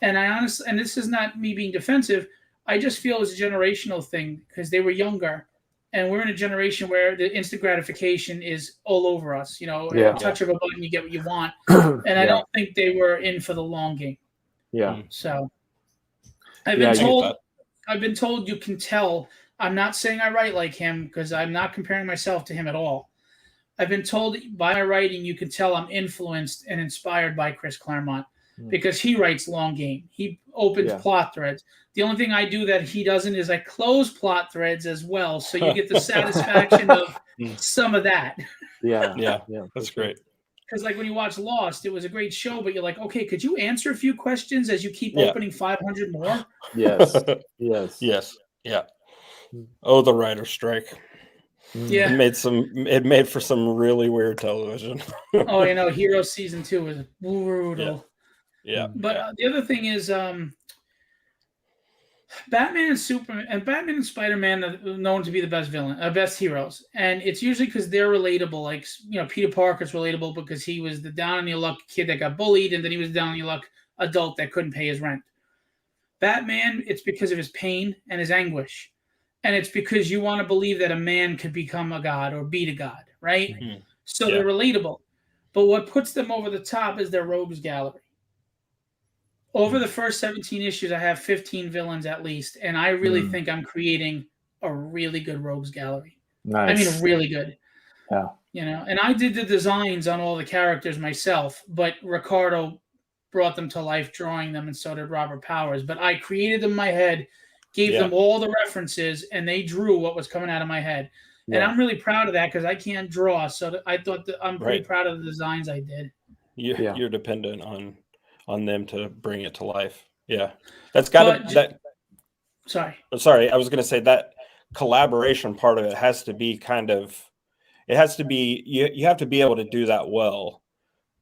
And I honestly, and this is not me being defensive, I just feel it's a generational thing because they were younger. And we're in a generation where the instant gratification is all over us. A touch of a button, you get what you want. And I don't think they were in for the long game. Yeah. So I've been told you can tell. I'm not saying I write like him because I'm not comparing myself to him at all. I've been told by my writing, you can tell I'm influenced and inspired by Chris Claremont because he writes long game. He opens plot threads. The only thing I do that he doesn't is I close plot threads as well. So you get the satisfaction of some of that. Yeah. That's great. Because like when you watch Lost, it was a great show, but you're like, okay, could you answer a few questions as you keep opening 500 more? Yes. Yeah. Oh, the writer's strike. Yeah. It made for some really weird television. Oh, Hero Season 2 was brutal. Yeah. But the other thing is Batman and Superman and Batman and Spider-Man are known to be the best heroes. And it's usually because they're relatable. Like, Peter Parker's relatable because he was the down-on-your-luck kid that got bullied, and then he was down-on-your-luck adult that couldn't pay his rent. Batman, it's because of his pain and his anguish. And it's because you want to believe that a man could become a god or beat a god, right? Mm-hmm. So they're relatable. But what puts them over the top is their rogues gallery. Over the first 17 issues, I have 15 villains at least, and I really think I'm creating a really good rogues gallery. Nice. I mean, really good. Yeah. And I did the designs on all the characters myself, but Ricardo brought them to life, drawing them, and so did Robert Powers. But I created them in my head, gave them all the references, and they drew what was coming out of my head. Yeah. And I'm really proud of that because I can't draw, so I thought that I'm pretty proud of the designs I did. You're dependent on them to bring it to life. Yeah. That's got to Sorry. I was going to say that collaboration part of it has to be kind of it has to be, you have to be able to do that well,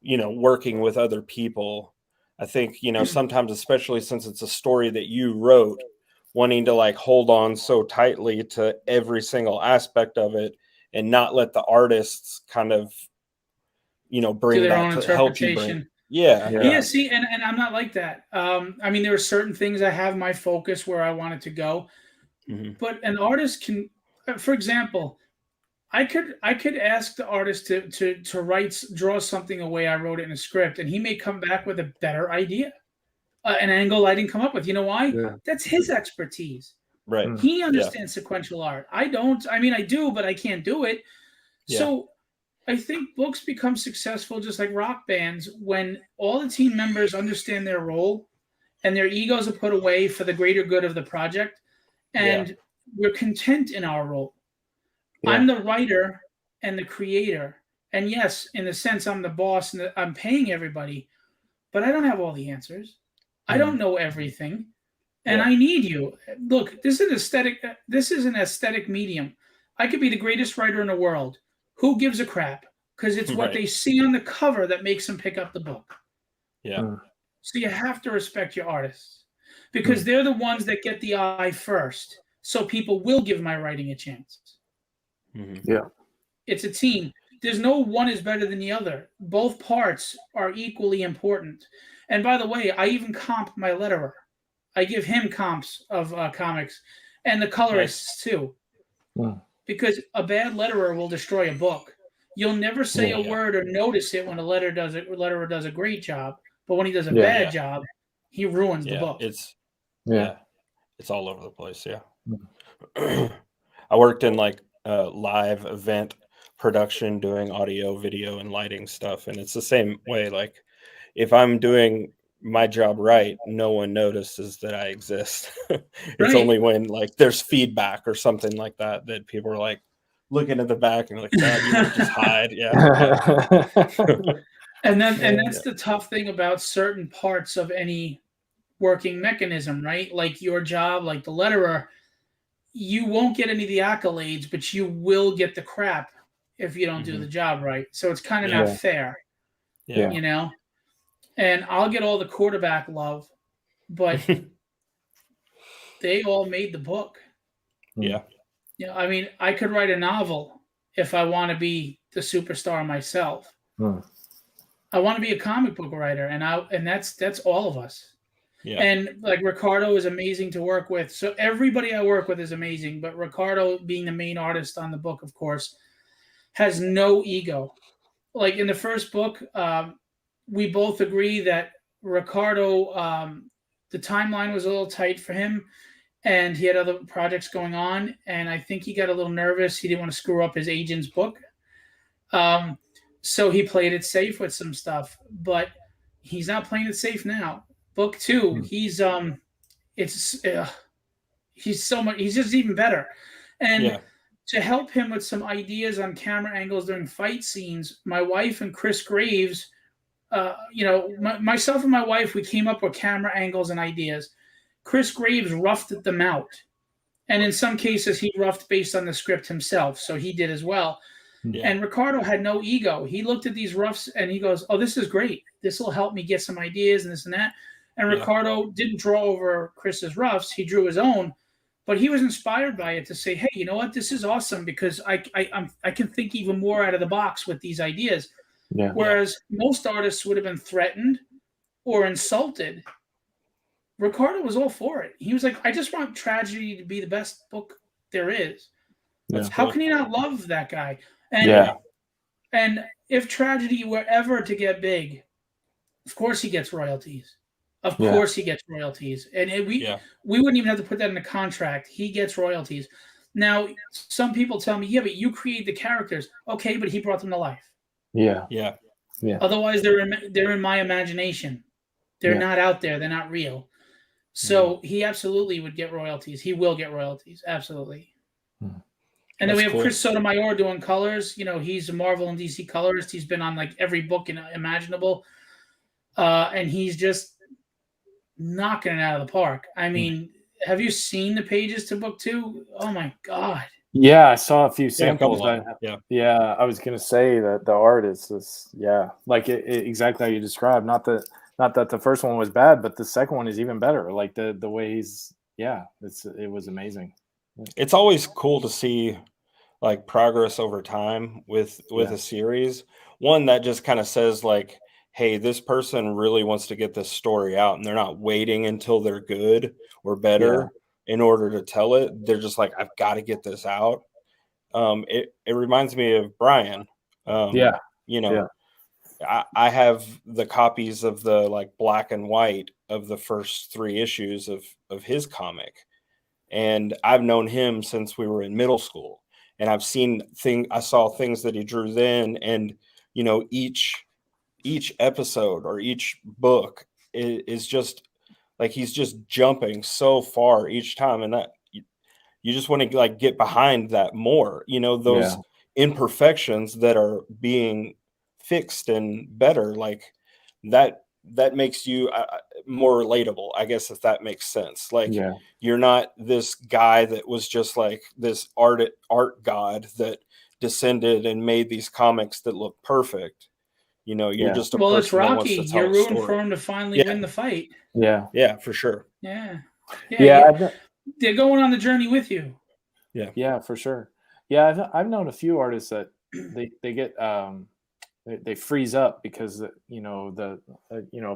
working with other people. I think, sometimes, especially since it's a story that you wrote, wanting to like hold on so tightly to every single aspect of it and not let the artists kind of, bring do their that own to help you interpretation. bring. Yeah. See, and I'm not like that. I mean, there are certain things I have my focus where I want it to go, but an artist can, for example, I could ask the artist to draw something the way I wrote it in a script, and he may come back with a better idea, an angle I didn't come up with. You know why? Yeah. That's his expertise. Right. He understands sequential art. I don't. I mean, I do, but I can't do it. Yeah. So I think books become successful just like rock bands when all the team members understand their role and their egos are put away for the greater good of the project, and we're content in our role. I'm the writer and the creator. And yes, in a sense, I'm the boss and I'm paying everybody, but I don't have all the answers. I don't know everything. And I need you. Look, this is an aesthetic medium. I could be the greatest writer in the world. Who gives a crap? Because it's what they see on the cover that makes them pick up the book. Yeah. So you have to respect your artists because they're the ones that get the eye first. So people will give my writing a chance. Yeah. It's a team. There's no one is better than the other. Both parts are equally important. And by the way, I even comp my letterer. I give him comps of comics and the colorists too. Because a bad letterer will destroy a book. You'll never say a word or notice it when a letterer does a great job, but when he does a bad job, he ruins the book. It's all over the place. Yeah. I worked in like live event production, doing audio, video, and lighting stuff, and it's the same way. Like, if I'm doing my job right, no one notices that I exist. It's only when like there's feedback or something like that that people are like looking at the back and like, God, you just hide. And that's the tough thing about certain parts of any working mechanism, right? Like your job, like the letterer, you won't get any of the accolades, but you will get the crap if you don't do the job right. So it's kind of not fair, you know? And I'll get all the quarterback love, but they all made the book. I mean, I could write a novel if I want to be the superstar myself. I want to be a comic book writer, and that's all of us. And like Ricardo is amazing to work with. So everybody I work with is amazing, but Ricardo, being the main artist on the book, of course, has no ego. Like in the first book, we both agree that Ricardo, the timeline was a little tight for him, and he had other projects going on, and I think he got a little nervous. He didn't want to screw up his agent's book. So he played it safe with some stuff, but he's not playing it safe now. Book 2, he's just even better. And to help him with some ideas on camera angles during fight scenes, my wife and Chris Graves, myself and my wife, we came up with camera angles and ideas. Chris Graves roughed them out. And in some cases, he roughed based on the script himself. So he did as well. And Ricardo had no ego. He looked at these roughs and he goes, oh, this is great. This will help me get some ideas and this and that. And Ricardo didn't draw over Chris's roughs. He drew his own. But he was inspired by it to say, hey, you know what? This is awesome because I can think even more out of the box with these ideas. Whereas most artists would have been threatened or insulted. Ricardo was all for it. He was like, I just want tragedy to be the best book there is. How can you not love that guy? And if tragedy were ever to get big, of course he gets royalties. Of course he gets royalties. And we wouldn't even have to put that in the contract. He gets royalties. Now, some people tell me, but you create the characters. Okay, but he brought them to life. Otherwise, they're in my imagination. They're not out there. They're not real. So he absolutely would get royalties. He will get royalties. Absolutely. And then we have Chris Sotomayor doing colors. You know, he's a Marvel and DC colorist. He's been on like every book imaginable. And he's just knocking it out of the park. I mean, have you seen the pages to book 2? Oh my God. Yeah, I saw a few Yeah, a couple samples. of them. Yeah. Yeah, I was gonna say that the art is like exactly how you described. Not that the first one was bad, but the second one is even better. Like the way it was amazing. It's always cool to see like progress over time with Yeah. a series. One that just kind of says like, hey, this person really wants to get this story out, and they're not waiting until they're good or better in order to tell it. They're just like, I've got to get this out. It reminds me of Brian. Yeah. You know, Yeah. I have the copies of the like black and white of the first 3 issues of his comic, and I've known him since we were in middle school, and I saw things that he drew then, and each episode or each book is just like he's just jumping so far each time, and that you just want to like get behind that more, those imperfections that are being fixed and better, like that makes you more relatable, I guess, if that makes sense. Like you're not this guy that was just like this art god that descended and made these comics that look perfect. You're just a Well, it's person that wants Rocky. to tell You're a rooting story. for him to finally win the fight. Yeah, for sure. They're going on the journey with you. Yeah, for sure. Yeah, I've known a few artists that they get they freeze up because a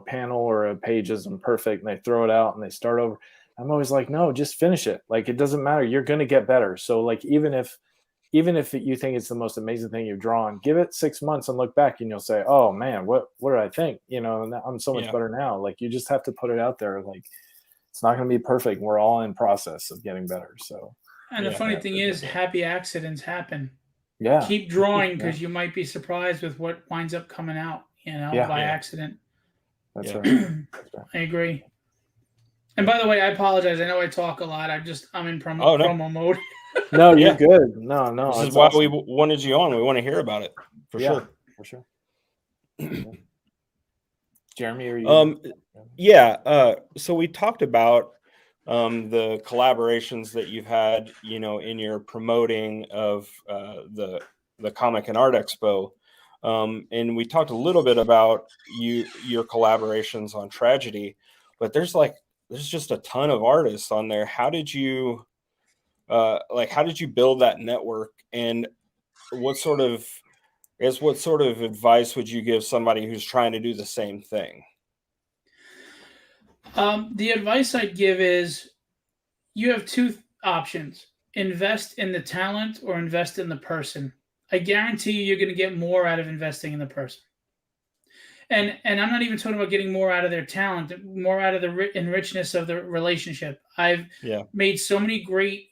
panel or a page isn't perfect, and they throw it out and they start over. I'm always like, no, just finish it. Like, it doesn't matter. You're going to get better. So like, even if you think it's the most amazing thing you've drawn, give it 6 months and look back and you'll say, oh man, what did I think? And I'm so much better now. Like, you just have to put it out there. Like, it's not going to be perfect. We're all in process of getting better. So. And the funny thing is, happy accidents happen. Yeah. Keep drawing, because you might be surprised with what winds up coming out, by accident. That's right. I agree. And by the way, I apologize. I know I talk a lot. I'm in promo mode. No, you're good. No. This is why we wanted you on. We want to hear about it for sure. For sure. Jeremy, are you? So we talked about the collaborations that you've had, in your promoting of the Comic and Art Expo, and we talked a little bit about your collaborations on Tragedy, but there's just a ton of artists on there. How did you build that network, and what sort of advice would you give somebody who's trying to do the same thing? The advice I'd give is you have 2 options: invest in the talent or invest in the person. I guarantee you're going to get more out of investing in the person. And I'm not even talking about getting more out of their talent, more out of the richness of the relationship. I've made so many great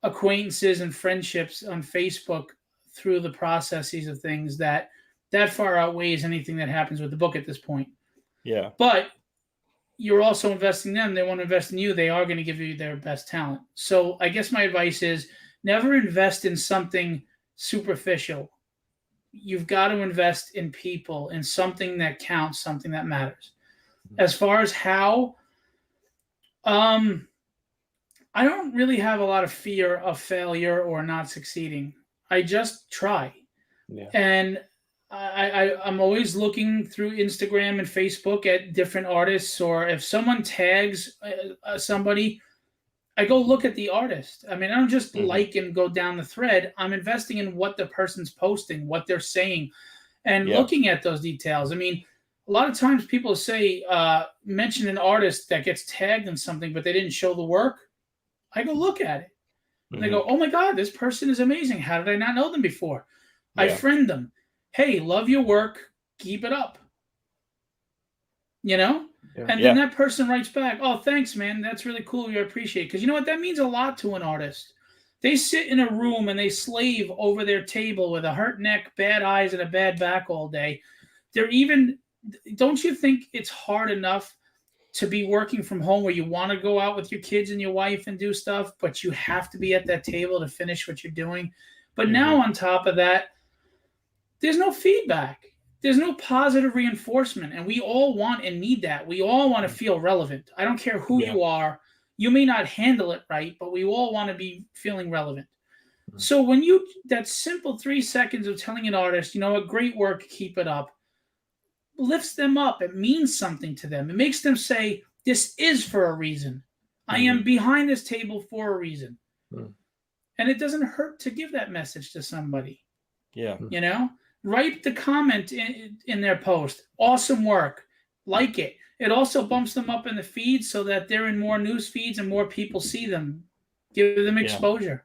acquaintances and friendships on Facebook through the processes of things that far outweighs anything that happens with the book at this point. Yeah. But you're also investing in them. They want to invest in you. They are going to give you their best talent. So I guess my advice is never invest in something superficial. You've got to invest in people, in something that counts, something that matters. As far as how, I don't really have a lot of fear of failure or not succeeding. I just try. And I'm always looking through Instagram and Facebook at different artists, or if someone tags somebody, I go look at the artist. I mean, I don't just like and go down the thread. I'm investing in what the person's posting, what they're saying, and looking at those details. I mean, a lot of times people say, mention an artist that gets tagged in something, but they didn't show the work. I go look at it. And they go, oh my God, this person is amazing. How did I not know them before? I friend them. Hey, love your work. Keep it up. And then that person writes back, oh, thanks, man. That's really cool. I appreciate it. Because you know what? That means a lot to an artist. They sit in a room and they slave over their table with a hurt neck, bad eyes, and a bad back all day. Don't you think it's hard enough to be working from home where you want to go out with your kids and your wife and do stuff, but you have to be at that table to finish what you're doing? But now on top of that, there's no feedback. There's no positive reinforcement, and we all want and need that. We all want to feel relevant. I don't care who you are. You may not handle it right, but we all want to be feeling relevant. So that simple 3 seconds of telling an artist, you know what, great work, keep it up, lifts them up. It means something to them. It makes them say, this is for a reason. I am behind this table for a reason. And it doesn't hurt to give that message to somebody. Yeah. You know, write the comment in their post. Awesome work. Like it. It also bumps them up in the feed so that they're in more news feeds and more people see them. Give them exposure.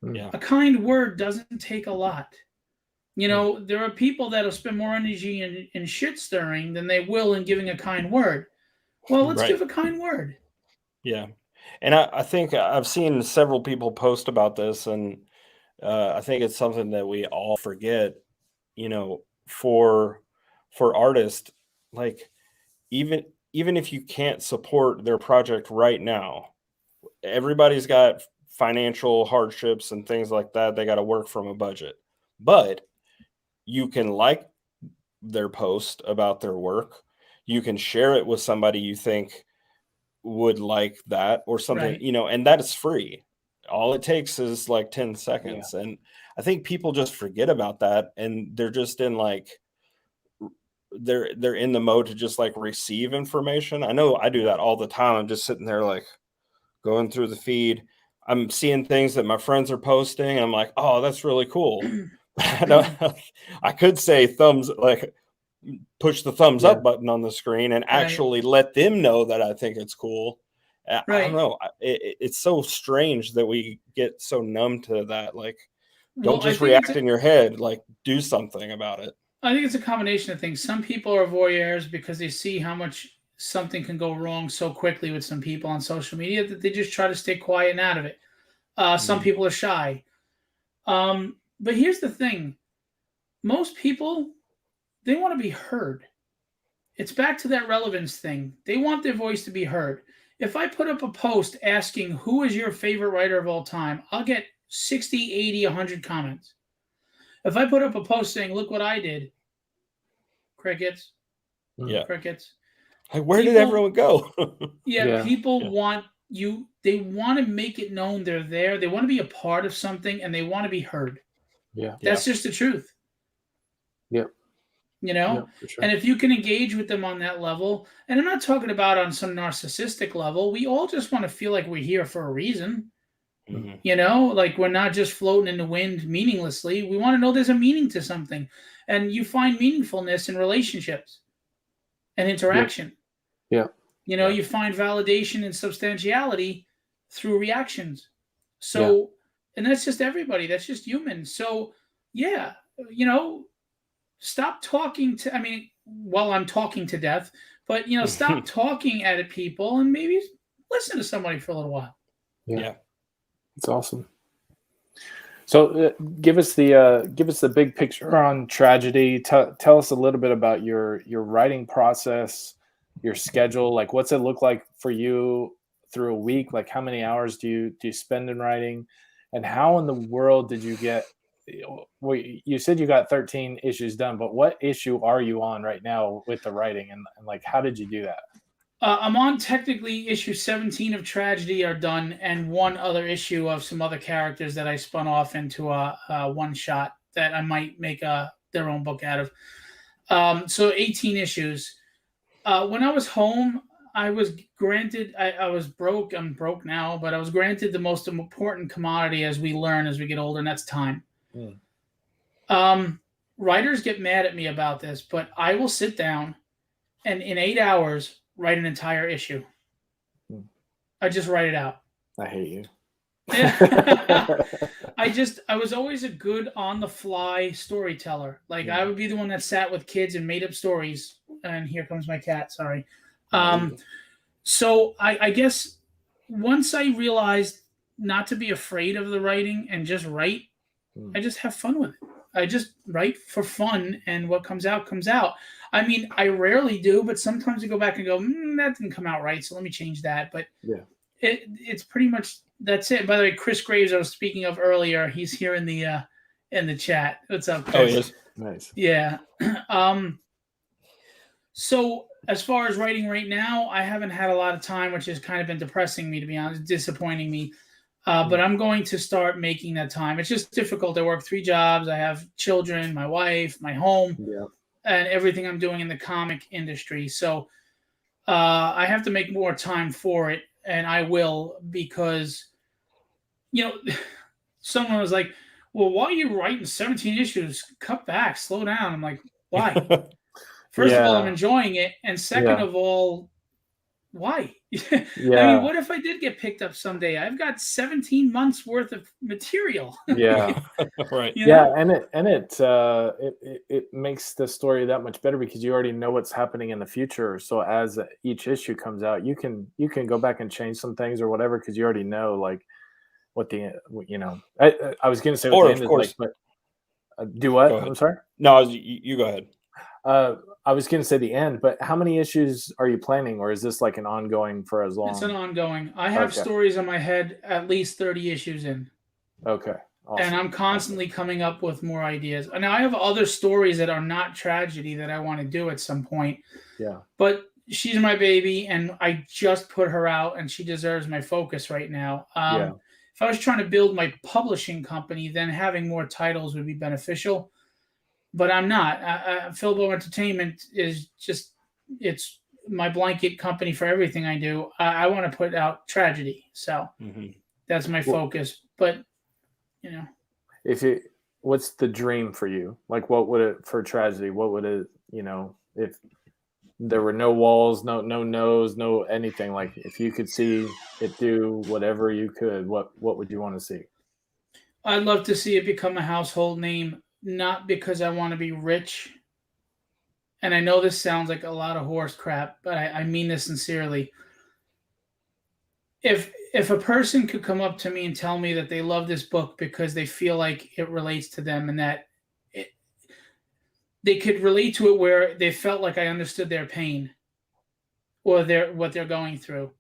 Yeah. A kind word doesn't take a lot. You know, there are people that'll spend more energy in shit stirring than they will in giving a kind word. Well, let's give a kind word. Yeah. And I think I've seen several people post about this, and I think it's something that we all forget, you know, for artists, like even if you can't support their project right now, everybody's got financial hardships and things like that. They got to work from a budget, but you can like their post about their work. You can share it with somebody you think would like that or something, you know, and that is free. All it takes is like 10 seconds. And I think people just forget about that, and they're just in like, they're in the mode to just like receive information. I know I do that all the time. I'm just sitting there like going through the feed. I'm seeing things that my friends are posting. I'm like, oh, that's really cool. I could say push the thumbs up button on the screen and actually let them know that I think it's cool. I don't know. It's so strange that we get so numb to that. Like, don't just react in your head. Like, do something about it. I think it's a combination of things. Some people are voyeurs because they see how much something can go wrong so quickly with some people on social media that they just try to stay quiet and out of it. Some people are shy. But here's the thing. Most people, they want to be heard. It's back to that relevance thing. They want their voice to be heard. If I put up a post asking who is your favorite writer of all time, I'll get 60, 80, 100 comments. If I put up a post saying, look what I did, crickets. Crickets. Like, where did everyone go? People want you. They want to make it known they're there. They want to be a part of something, and they want to be heard. That's just the truth. You know, sure. And if you can engage with them on that level, and I'm not talking about on some narcissistic level, we all just want to feel like we're here for a reason. You know, like we're not just floating in the wind meaninglessly. We want to know there's a meaning to something. And you find meaningfulness in relationships and interaction. You know, you find validation and substantiality through reactions. So, and that's just everybody. That's just human. So, you know, stop talking to, I'm talking to death, but, you know, stop talking at people and maybe listen to somebody for a little while. It's awesome. So give us the big picture on Tragedy. Tell us a little bit about your writing process, your schedule. Like, what's it look like for you through a week? Like, how many hours do you spend in writing, and how in the world did you get? Well, you said you got 13 issues done, but what issue are you on right now with the writing, and like, how did you do that? I'm on technically issue 17 of Tragedy are done, and one other issue of some other characters that I spun off into a one shot that I might make their own book out of. So 18 issues. When I was home, I was granted, I was broke. I'm broke now, but I was granted the most important commodity as we learn as we get older, and that's time. Writers get mad at me about this, but I will sit down and in 8 hours write an entire issue. I just write it out. I hate you. I was always a good on the fly storyteller. Like I would be the one that sat with kids and made up stories. And here comes my cat. Sorry. So I guess once I realized not to be afraid of the writing and just write, I just have fun with it. I just write for fun, and what comes out comes out. I mean, I rarely do, but sometimes I go back and go, that didn't come out right, so let me change that. But it's pretty much that's it. By the way, Chris Graves, I was speaking of earlier, he's here in the chat. What's up, Chris? Oh, yes. Nice. Yeah. So as far as writing right now, I haven't had a lot of time, which has kind of been depressing me, to be honest, disappointing me. But I'm going to start making that time. It's just difficult. I work 3 jobs. I have children, my wife, my home, and everything I'm doing in the comic industry. So I have to make more time for it, and I will, because, someone was like, well, why are you writing 17 issues? Cut back, slow down. I'm like, why? First of all, I'm enjoying it. And second of all, why? I mean, what if I did get picked up someday? I've got 17 months worth of material. Right. And it makes the story that much better because you already know what's happening in the future. So as each issue comes out, you can go back and change some things or whatever because you already know like what the I was going to say what the end is like, but do what? I'm sorry. No, you go ahead. I was going to say the end, but how many issues are you planning, or is this like an ongoing for as long? It's an ongoing. I have stories in my head, at least 30 issues in. Okay. Awesome. And I'm constantly coming up with more ideas. And I have other stories that are not tragedy that I want to do at some point. Yeah. But she's my baby, and I just put her out, and she deserves my focus right now. If I was trying to build my publishing company, then having more titles would be beneficial. But I'm not. Phillip Entertainment is just, it's my blanket company for everything I do. I want to put out tragedy. So that's my focus. But, what's the dream for you? Like, what would it, for tragedy, what would it, if there were no walls, no nose, no anything, like if you could see it do whatever you could, what would you want to see? I'd love to see it become a household name. Not because I want to be rich. And I know this sounds like a lot of horse crap, but I mean this sincerely. If a person could come up to me and tell me that they love this book because they feel like it relates to them and that they could relate to it where they felt like I understood their pain or what they're going through,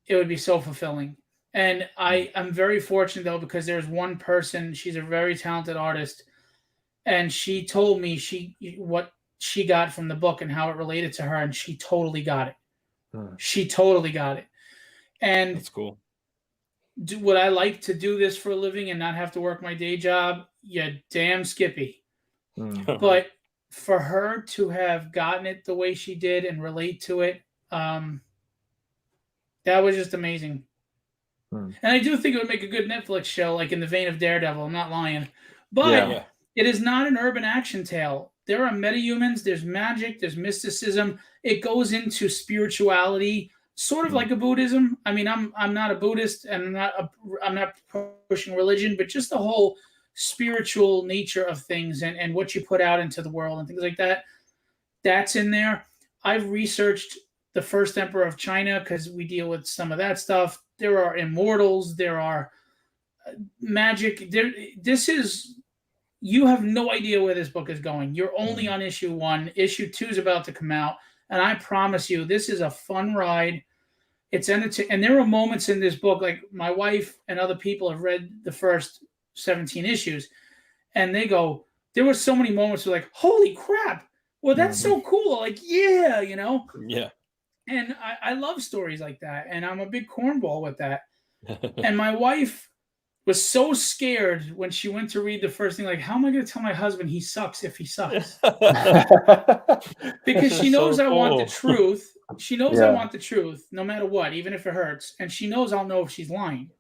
it would be so fulfilling. And I'm very fortunate, though, because there's one person, she's a very talented artist, and she told me what she got from the book and how it related to her, and she totally got it. She totally got it. And that's cool. Would I like to do this for a living and not have to work my day job? Yeah, damn Skippy. But for her to have gotten it the way she did and relate to it, that was just amazing. And I do think it would make a good Netflix show, like in the vein of Daredevil. I'm not lying. But it is not an urban action tale. There are metahumans, there's magic, there's mysticism. It goes into spirituality, sort of like a Buddhism. I mean, I'm not a Buddhist, and I'm not pushing religion, but just the whole spiritual nature of things and what you put out into the world and things like that. That's in there. I've researched the first emperor of China because we deal with some of that stuff. There are immortals. There are magic. You have no idea where this book is going. You're only on issue 1. Issue 2 is about to come out. And I promise you, this is a fun ride. It's entertaining. And there are moments in this book, like my wife and other people have read the first 17 issues. And they go, there were so many moments where like, holy crap. Well, that's so cool. Like, yeah. Yeah. And I love stories like that. And I'm a big cornball with that. And my wife was so scared when she went to read the first thing, like, how am I going to tell my husband he sucks if he sucks? Because she knows I want the truth. She knows I want the truth no matter what, even if it hurts. And she knows I'll know if she's lying.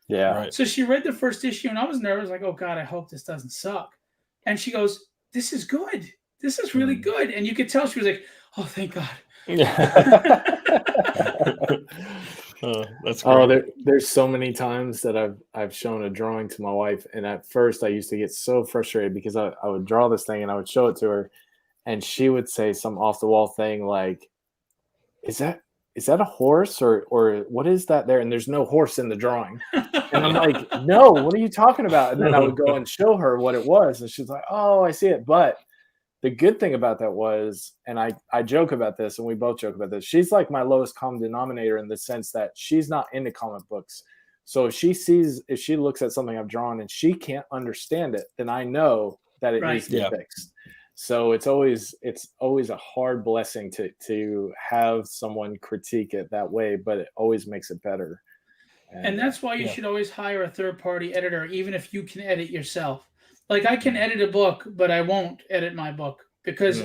Yeah. Right. So she read the first issue and I was nervous, like, oh God, I hope this doesn't suck. And she goes, this is good. This is really good. And you could tell she was like, oh, thank God. That's great. Oh, there's so many times that I've shown a drawing to my wife, and at first I used to get so frustrated because I would draw this thing and I would show it to her, and she would say some off the wall thing like, "Is that a horse or what is that there?" And there's no horse in the drawing, and I'm like, "No, what are you talking about?" And then I would go and show her what it was, and she's like, "Oh, I see it." But the good thing about that was, and I joke about this, and we both joke about this, she's like my lowest common denominator in the sense that she's not into comic books. So if she looks at something I've drawn and she can't understand it, then I know that it needs to be fixed. So it's always a hard blessing to have someone critique it that way, but it always makes it better. And that's why you should always hire a third-party editor, even if you can edit yourself. Like I can edit a book, but I won't edit my book because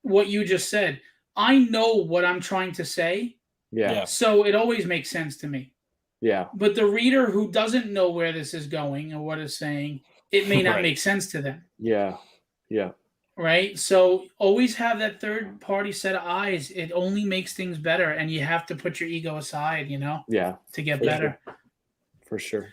what you just said, I know what I'm trying to say. Yeah. So it always makes sense to me. Yeah. But the reader who doesn't know where this is going or what it's saying, it may not make sense to them. Yeah. Yeah. Right? So always have that third party set of eyes. It only makes things better, and you have to put your ego aside, Yeah. to get better. For sure.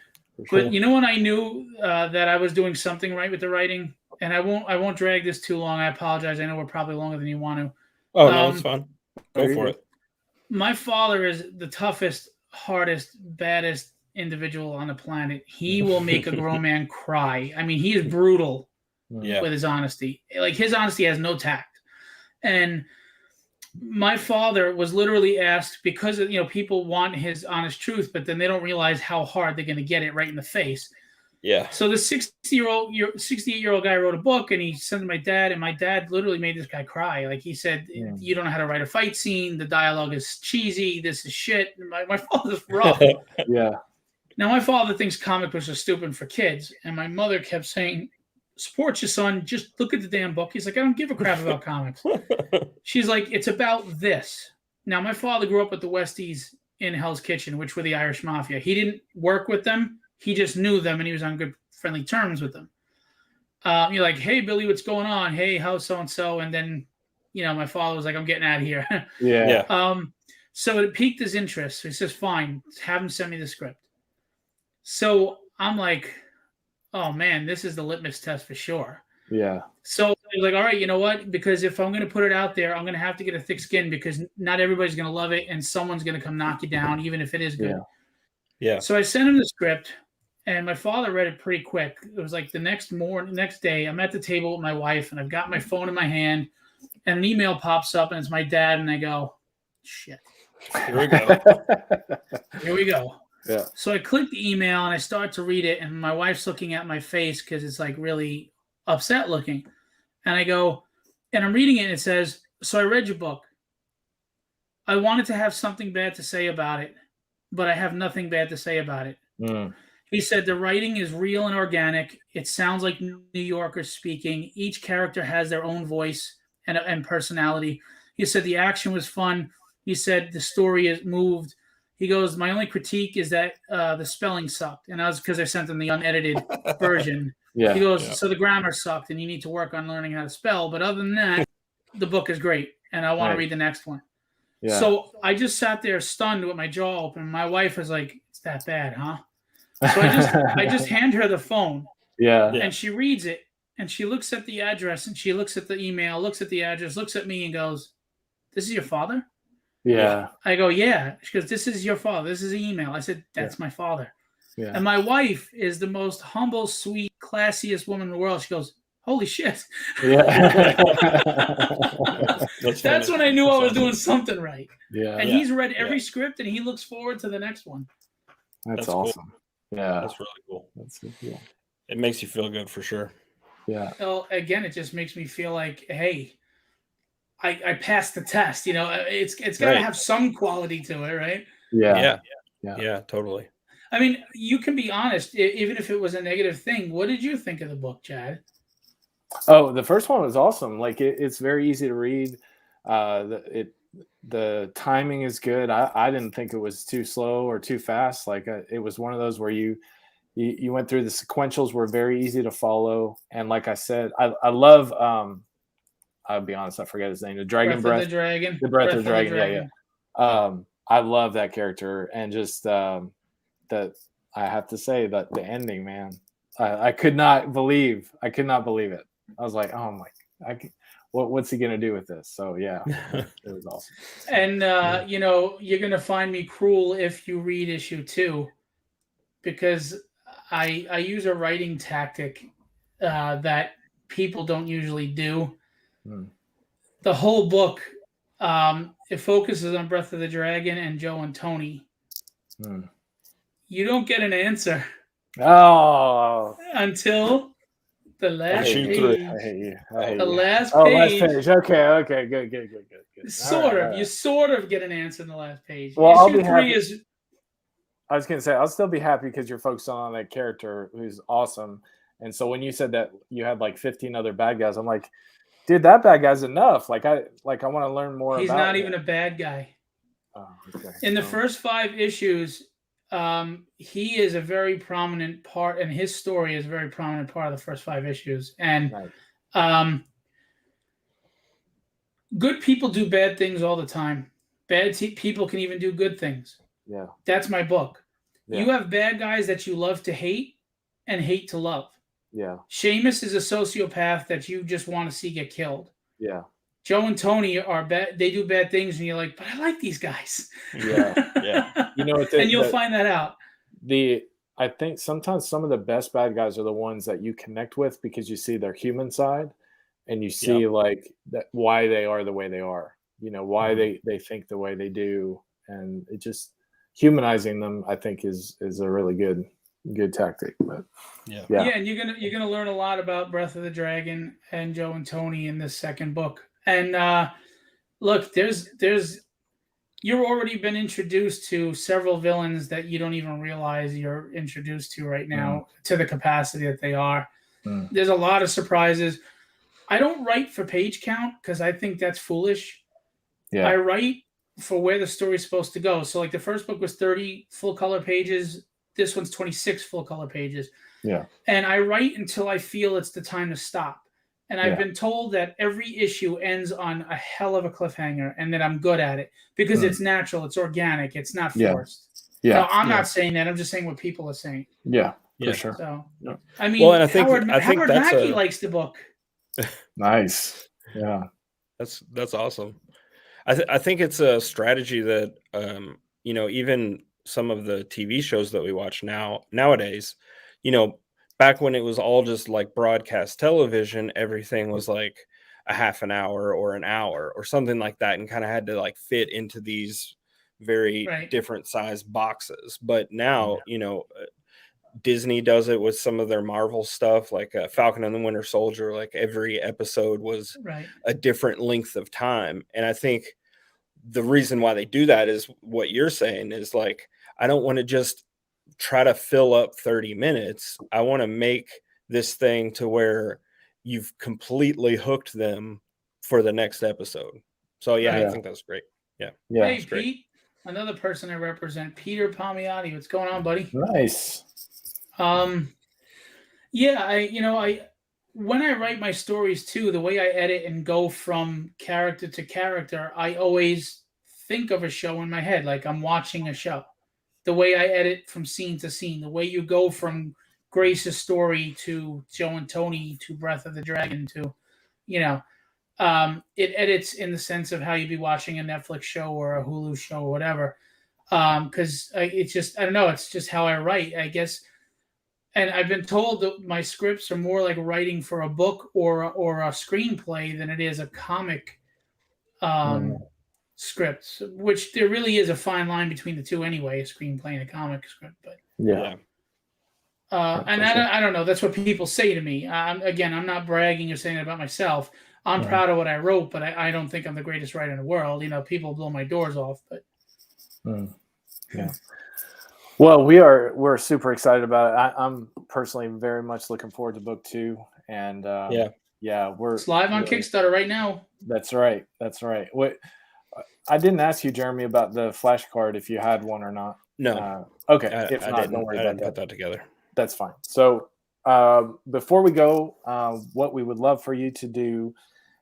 But you know when I knew that I was doing something right with the writing, and I won't drag this too long. I apologize. I know we're probably longer than you want to. Oh, no, it's fine. Go for it. My father is the toughest, hardest, baddest individual on the planet. He will make a grown man cry. I mean, he is brutal with his honesty. Like his honesty has no tact. And my father was literally asked because people want his honest truth, but then they don't realize how hard they're going to get it right in the face. Yeah. So the 68-year-old guy wrote a book and he sent it to my dad, and my dad literally made this guy cry. Like he said, you don't know how to write a fight scene. The dialogue is cheesy. This is shit. My father's rough. Yeah. Now my father thinks comic books are stupid for kids, and my mother kept saying, support your son. Just look at the damn book. He's like, I don't give a crap about comics. She's like, it's about this. Now my father grew up with the Westies in Hell's Kitchen, which were the Irish Mafia. He didn't work with them. He just knew them, and he was on good, friendly terms with them. You're like, hey, Billy, what's going on? Hey, how's so-and-so? And then, my father was like, I'm getting out of here. Yeah. So it piqued his interest. So he says, fine, have him send me the script. So I'm like, oh, man, this is the litmus test for sure. Yeah. So I was like, all right, you know what? Because if I'm going to put it out there, I'm going to have to get a thick skin because not everybody's going to love it, and someone's going to come knock you down, even if it is good. Yeah. So I sent him the script. And my father read it pretty quick. It was like the next day, I'm at the table with my wife, and I've got my phone in my hand, and an email pops up, and it's my dad, and I go, shit. Here we go. Here we go. Yeah. So I click the email, and I start to read it, and my wife's looking at my face because it's like really upset looking. And I go, and I'm reading it, and it says, so I read your book. I wanted to have something bad to say about it, but I have nothing bad to say about it. He said the writing is real and organic. It sounds like New Yorkers speaking. Each character has their own voice and personality. He said the action was fun. He said the story is moved. He goes, my only critique is that the spelling sucked. And that was because I sent him the unedited version. Yeah. He goes, so the grammar sucked, and you need to work on learning how to spell. But other than that, the book is great, and I want to read the next one. Yeah. So I just sat there stunned with my jaw open. My wife was like, it's that bad, huh? So I just hand her the phone. Yeah. And she reads it, and she looks at the address, and she looks at the email, looks at the address, looks at me, and goes, this is your father? Yeah. I go, yeah. She goes, this is your father. This is the email. I said, that's my father. Yeah. And my wife is the most humble, sweet, classiest woman in the world. She goes, holy shit. Yeah. That's when I knew I was doing something right. Yeah. And he's read every script, and he looks forward to the next one. That's awesome. Cool. Yeah. That's really cool. That's cool. It makes you feel good for sure. Yeah. Well, again, it just makes me feel like, hey, I passed the test. It's got to have some quality to it, right? Yeah. Yeah, totally. I mean, you can be honest, even if it was a negative thing. What did you think of the book, Chad? Oh, the first one was awesome. Like it's very easy to read. The timing is good. I didn't think it was too slow or too fast. Like it was one of those where you went through the sequentials were very easy to follow. And like I said, I love. I'll be honest, I forget his name. The Dragon Breath. The Breath of the Dragon. Yeah. I love that character, and just that I have to say that the ending, man, I could not believe it. I was like, oh my, what's he gonna do with this? So yeah, it was awesome. And you're gonna find me cruel if you read issue 2, because I use a writing tactic that people don't usually do. The whole book, it focuses on Breath of the Dragon and Joe and Tony. You don't get an answer until the last page. The last page. Okay. Good. Sort of. You sort of get an answer in the last page. Well, Issue 3 is. I was gonna say I'll still be happy because you're focusing on that character who's awesome. And so when you said that you had like 15 other bad guys, I'm like, dude, that bad guy's enough. Like I want to learn more He's about not him. even a bad guy. Oh, okay. In the first 5 issues, he is a very prominent part, and his story is a very prominent part of the first 5 issues. And Nice. Good people do bad things all the time. Bad people can even do good things. Yeah. That's my book. Yeah. You have bad guys that you love to hate and hate to love. Yeah. Seamus is a sociopath that you just want to see get killed. Yeah. Joe and Tony are bad. They do bad things, and you're like, but I like these guys. Yeah. Yeah. You know, and you'll find that out. I think sometimes some of the best bad guys are the ones that you connect with because you see their human side and you see like that why they are the way they are, you know, why they think the way they do. And it just humanizing them, I think is a really good tactic. But yeah. And you're gonna learn a lot about Breath of the Dragon and Joe and Tony in this second book. And look, you've already been introduced to several villains that you don't even realize you're introduced to right now to the capacity that they are. There's a lot of surprises. I don't write for page count because I think that's foolish. Yeah. I write for where the story's supposed to go. So like the first book was 30 full color pages. This one's 26 full color pages. Yeah. And I write until I feel it's the time to stop. And I've been told that every issue ends on a hell of a cliffhanger and that I'm good at it because it's natural, it's organic, it's not forced. Yeah. No, I'm not saying that. I'm just saying what people are saying. Yeah, for sure. So, I mean, well, and Howard that's Mackie likes the book. Nice. Yeah. That's awesome. I think it's a strategy that, you know, even some of the TV shows that we watch nowadays, you know, back when it was all just like broadcast television, everything was like a half an hour or an hour or something like that and kind of had to like fit into these very different size boxes. But now, you know, Disney does it with some of their Marvel stuff, like Falcon and the Winter Soldier. Like every episode was a different length of time. And I think the reason why they do that is what you're saying is like, I don't want to just try to fill up 30 minutes. I want to make this thing to where you've completely hooked them for the next episode. So I think that's great. Yeah. Hey, Pete, another person I represent, Peter Palmiotti. What's going on, buddy? Nice. When I write my stories too, the way I edit and go from character to character, I always think of a show in my head, like I'm watching a show. The way I edit from scene to scene, the way you go from Grace's story to Joe and Tony to Breath of the Dragon to, it edits in the sense of how you'd be watching a Netflix show or a Hulu show or whatever. Because it's just, I don't know, it's just how I write, I guess. And I've been told that my scripts are more like writing for a book or a screenplay than it is a comic script, which there really is a fine line between the two anyway, a screenplay and a comic script. But I don't know. That's what people say to me. Again, I'm not bragging or saying it about myself. I'm proud of what I wrote, but I don't think I'm the greatest writer in the world. You know, people blow my doors off, but yeah. Well, we're super excited about it. I'm personally very much looking forward to book 2, and it's live on Kickstarter right now. That's right. What I didn't ask you, Jeremy, about the flashcard if you had one or not. No. Okay. If not, don't worry about that. Put that together. That's fine. So before we go, what we would love for you to do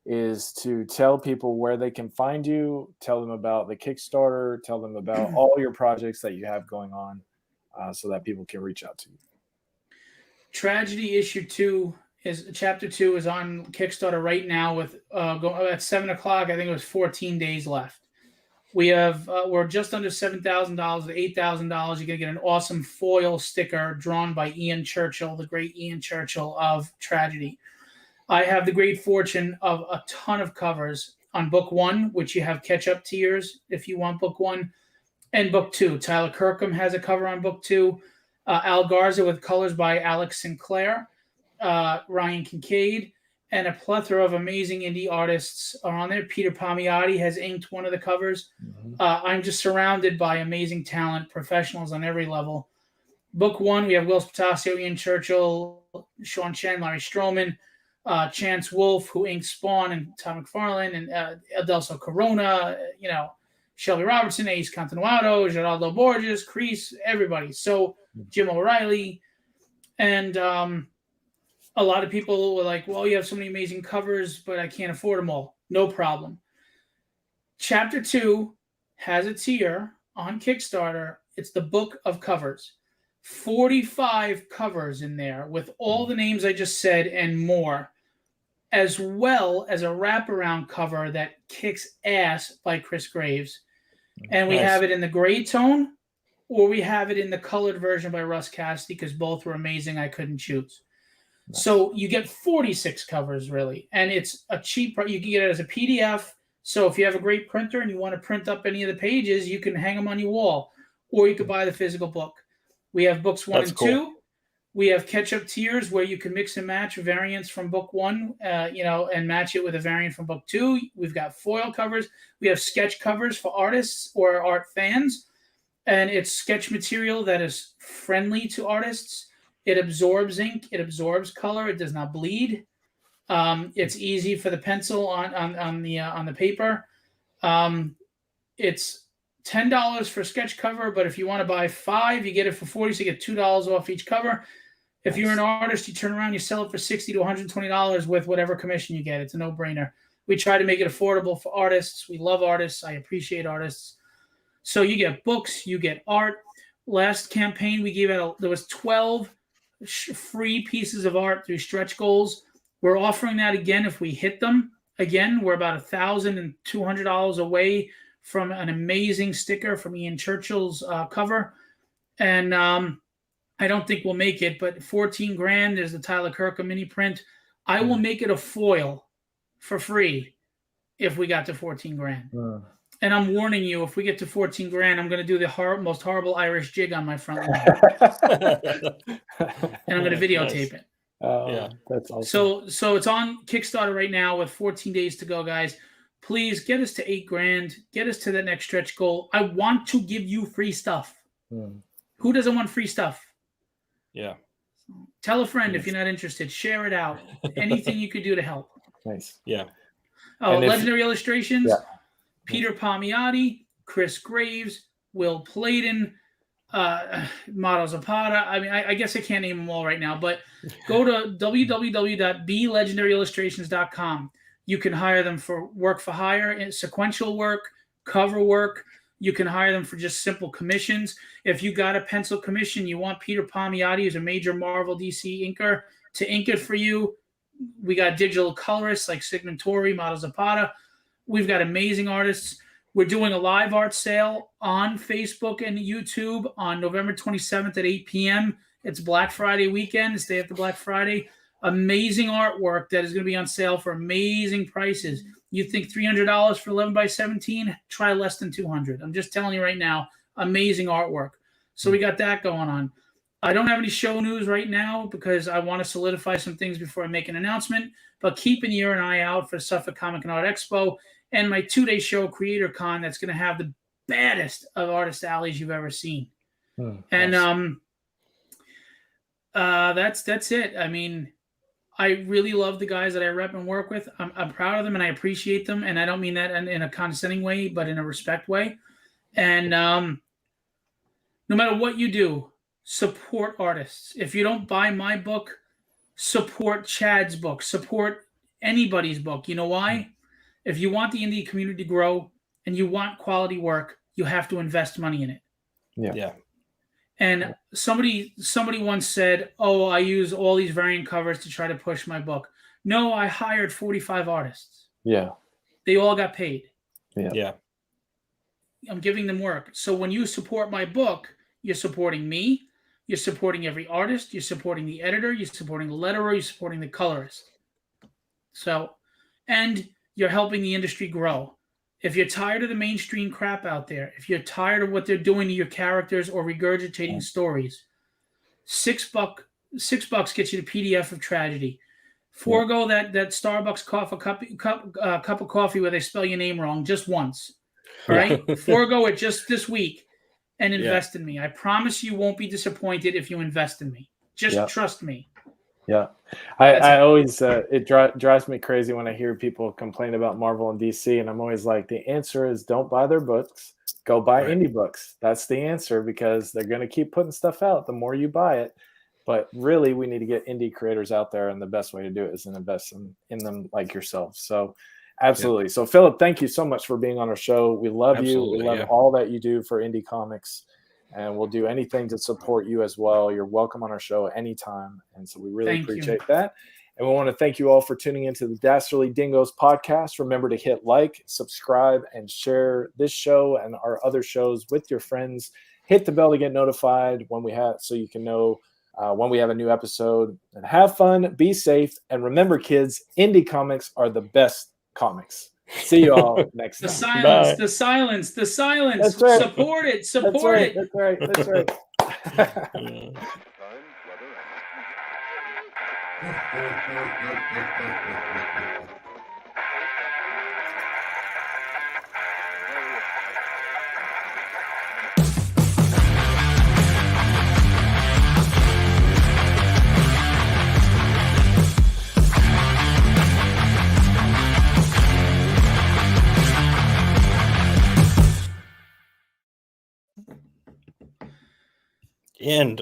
is to tell people where they can find you, tell them about the Kickstarter, tell them about all your projects that you have going on, so that people can reach out to you. Tragedy issue 2 chapter 2 is on Kickstarter right now with at 7 o'clock. I think it was 14 days left. We have we're just under $7,000, $8,000. You're gonna get an awesome foil sticker drawn by Ian Churchill, the great Ian Churchill of Tragedy. I have the great fortune of a ton of covers on book 1, which you have catch-up tiers if you want book 1, and book 2. Tyler Kirkham has a cover on book 2. Al Garza with colors by Alex Sinclair, Ryan Kincaid, and a plethora of amazing indie artists are on there. Peter Palmiotti has inked one of the covers. I'm just surrounded by amazing talent, professionals on every level. Book 1, we have Will Spatasio, Ian Churchill, Sean Chen, Larry Stroman, Chance Wolfe, who inked Spawn, and Tom McFarlane, and Adelso Corona, Shelby Robertson, Ace Continuado, Geraldo Borges, Crease, everybody. So Jim O'Reilly. And a lot of people were like, well, you have so many amazing covers, but I can't afford them all. No problem. Chapter 2 has a tier on Kickstarter. It's the Book of Covers. 45 covers in there with all the names I just said and more, as well as a wraparound cover that kicks ass by Chris Graves. And we have it in the gray tone, or we have it in the colored version by Russ Cassidy, because both were amazing. I couldn't choose. So you get 46 covers, really. And it's a cheap, you can get it as a PDF. So if you have a great printer and you want to print up any of the pages, you can hang them on your wall, or you could buy the physical book. We have books 1 and 2. We have catch-up tiers where you can mix and match variants from book 1, and match it with a variant from book 2. We've got foil covers. We have sketch covers for artists or art fans, and it's sketch material that is friendly to artists. It absorbs ink. It absorbs color. It does not bleed. It's easy for the pencil on the paper. It's $10 for a sketch cover, but if you want to buy 5, you get it for $40, so you get $2 off each cover. If you're an artist, you turn around, you sell it for $60 to $120 with whatever commission you get. It's a no-brainer. We try to make it affordable for artists. We love artists. I appreciate artists. So you get books, you get art. Last campaign, we gave out, there was 12 free pieces of art through stretch goals. We're offering that again if we hit them. Again, we're about $1,200 away from an amazing sticker from Ian Churchill's cover. And I don't think we'll make it, but 14 grand is the Tyler Kirkham mini print. I will make it a foil for free if we got to 14 grand. And I'm warning you, if we get to 14 grand, I'm going to do the most horrible Irish jig on my front lawn. And I'm going to videotape it. That's awesome. So it's on Kickstarter right now with 14 days to go, guys. Please get us to 8 grand. Get us to that next stretch goal. I want to give you free stuff. Who doesn't want free stuff? Yeah. Tell a friend if you're not interested. Share it out. Anything you could do to help. Nice. Yeah. Oh, Legendary Illustrations. Peter Palmiotti, Chris Graves, Will Pladen, Motto Zapata. I mean, I guess I can't name them all right now, but go to www.blegendaryillustrations.com. You can hire them for work for hire, sequential work, cover work. You can hire them for just simple commissions. If you got a pencil commission, you want Peter Palmiotti, who's a major Marvel DC inker, to ink it for you. We got digital colorists like Sigmund Torrey, Motto Zapata. We've got amazing artists. We're doing a live art sale on Facebook and YouTube on November 27th at 8 p.m. It's Black Friday weekend. It's day after Black Friday. Amazing artwork that is going to be on sale for amazing prices. You think $300 for 11 by 17? Try less than $200. I'm just telling you right now, amazing artwork. So we got that going on. I don't have any show news right now because I want to solidify some things before I make an announcement, but keep an ear and eye out for Suffolk Comic and Art Expo and my 2-day show, Creator Con, that's going to have the baddest of artist alleys you've ever seen. And that's it. I mean, I really love the guys that I rep and work with. I'm proud of them and I appreciate them. And I don't mean that in a condescending way, but in a respect way. And no matter what you do, support artists. If you don't buy my book, support Chad's book. Support anybody's book. You know why? If you want the indie community to grow and you want quality work, you have to invest money in it. Yeah. And somebody once said, oh, I use all these variant covers to try to push my book. No, I hired 45 artists. Yeah. They all got paid. Yeah. I'm giving them work. So when you support my book, you're supporting me. You're supporting every artist. You're supporting the editor. You're supporting the letterer. You're supporting the colorist. So, and you're helping the industry grow. If you're tired of the mainstream crap out there, if you're tired of what they're doing to your characters or regurgitating stories, $6 gets you the PDF of Tragedy. Forego that Starbucks cup of coffee where they spell your name wrong just once. All right? Forego it just this week and invest in me. I promise you won't be disappointed if you invest in me. Just trust me. Yeah. I always, it drives me crazy when I hear people complain about Marvel and DC. And I'm always like, the answer is don't buy their books. Go buy indie books. That's the answer, because they're going to keep putting stuff out the more you buy it. But really, we need to get indie creators out there. And the best way to do it is to invest in them like yourself. So absolutely. Yeah. So Phillip, thank you so much for being on our show. We love you. We love all that you do for indie comics. And we'll do anything to support you as well. You're welcome on our show anytime. And so we really appreciate that. And we want to thank you all for tuning into the Dastardly Dingoes podcast. Remember to hit like, subscribe, and share this show and our other shows with your friends. Hit the bell to get notified when we have, so you can know when we have a new episode. And have fun, be safe, and remember, kids, indie comics are the best comics. See you all next time. The silence. That's right. Support it. That's right. End.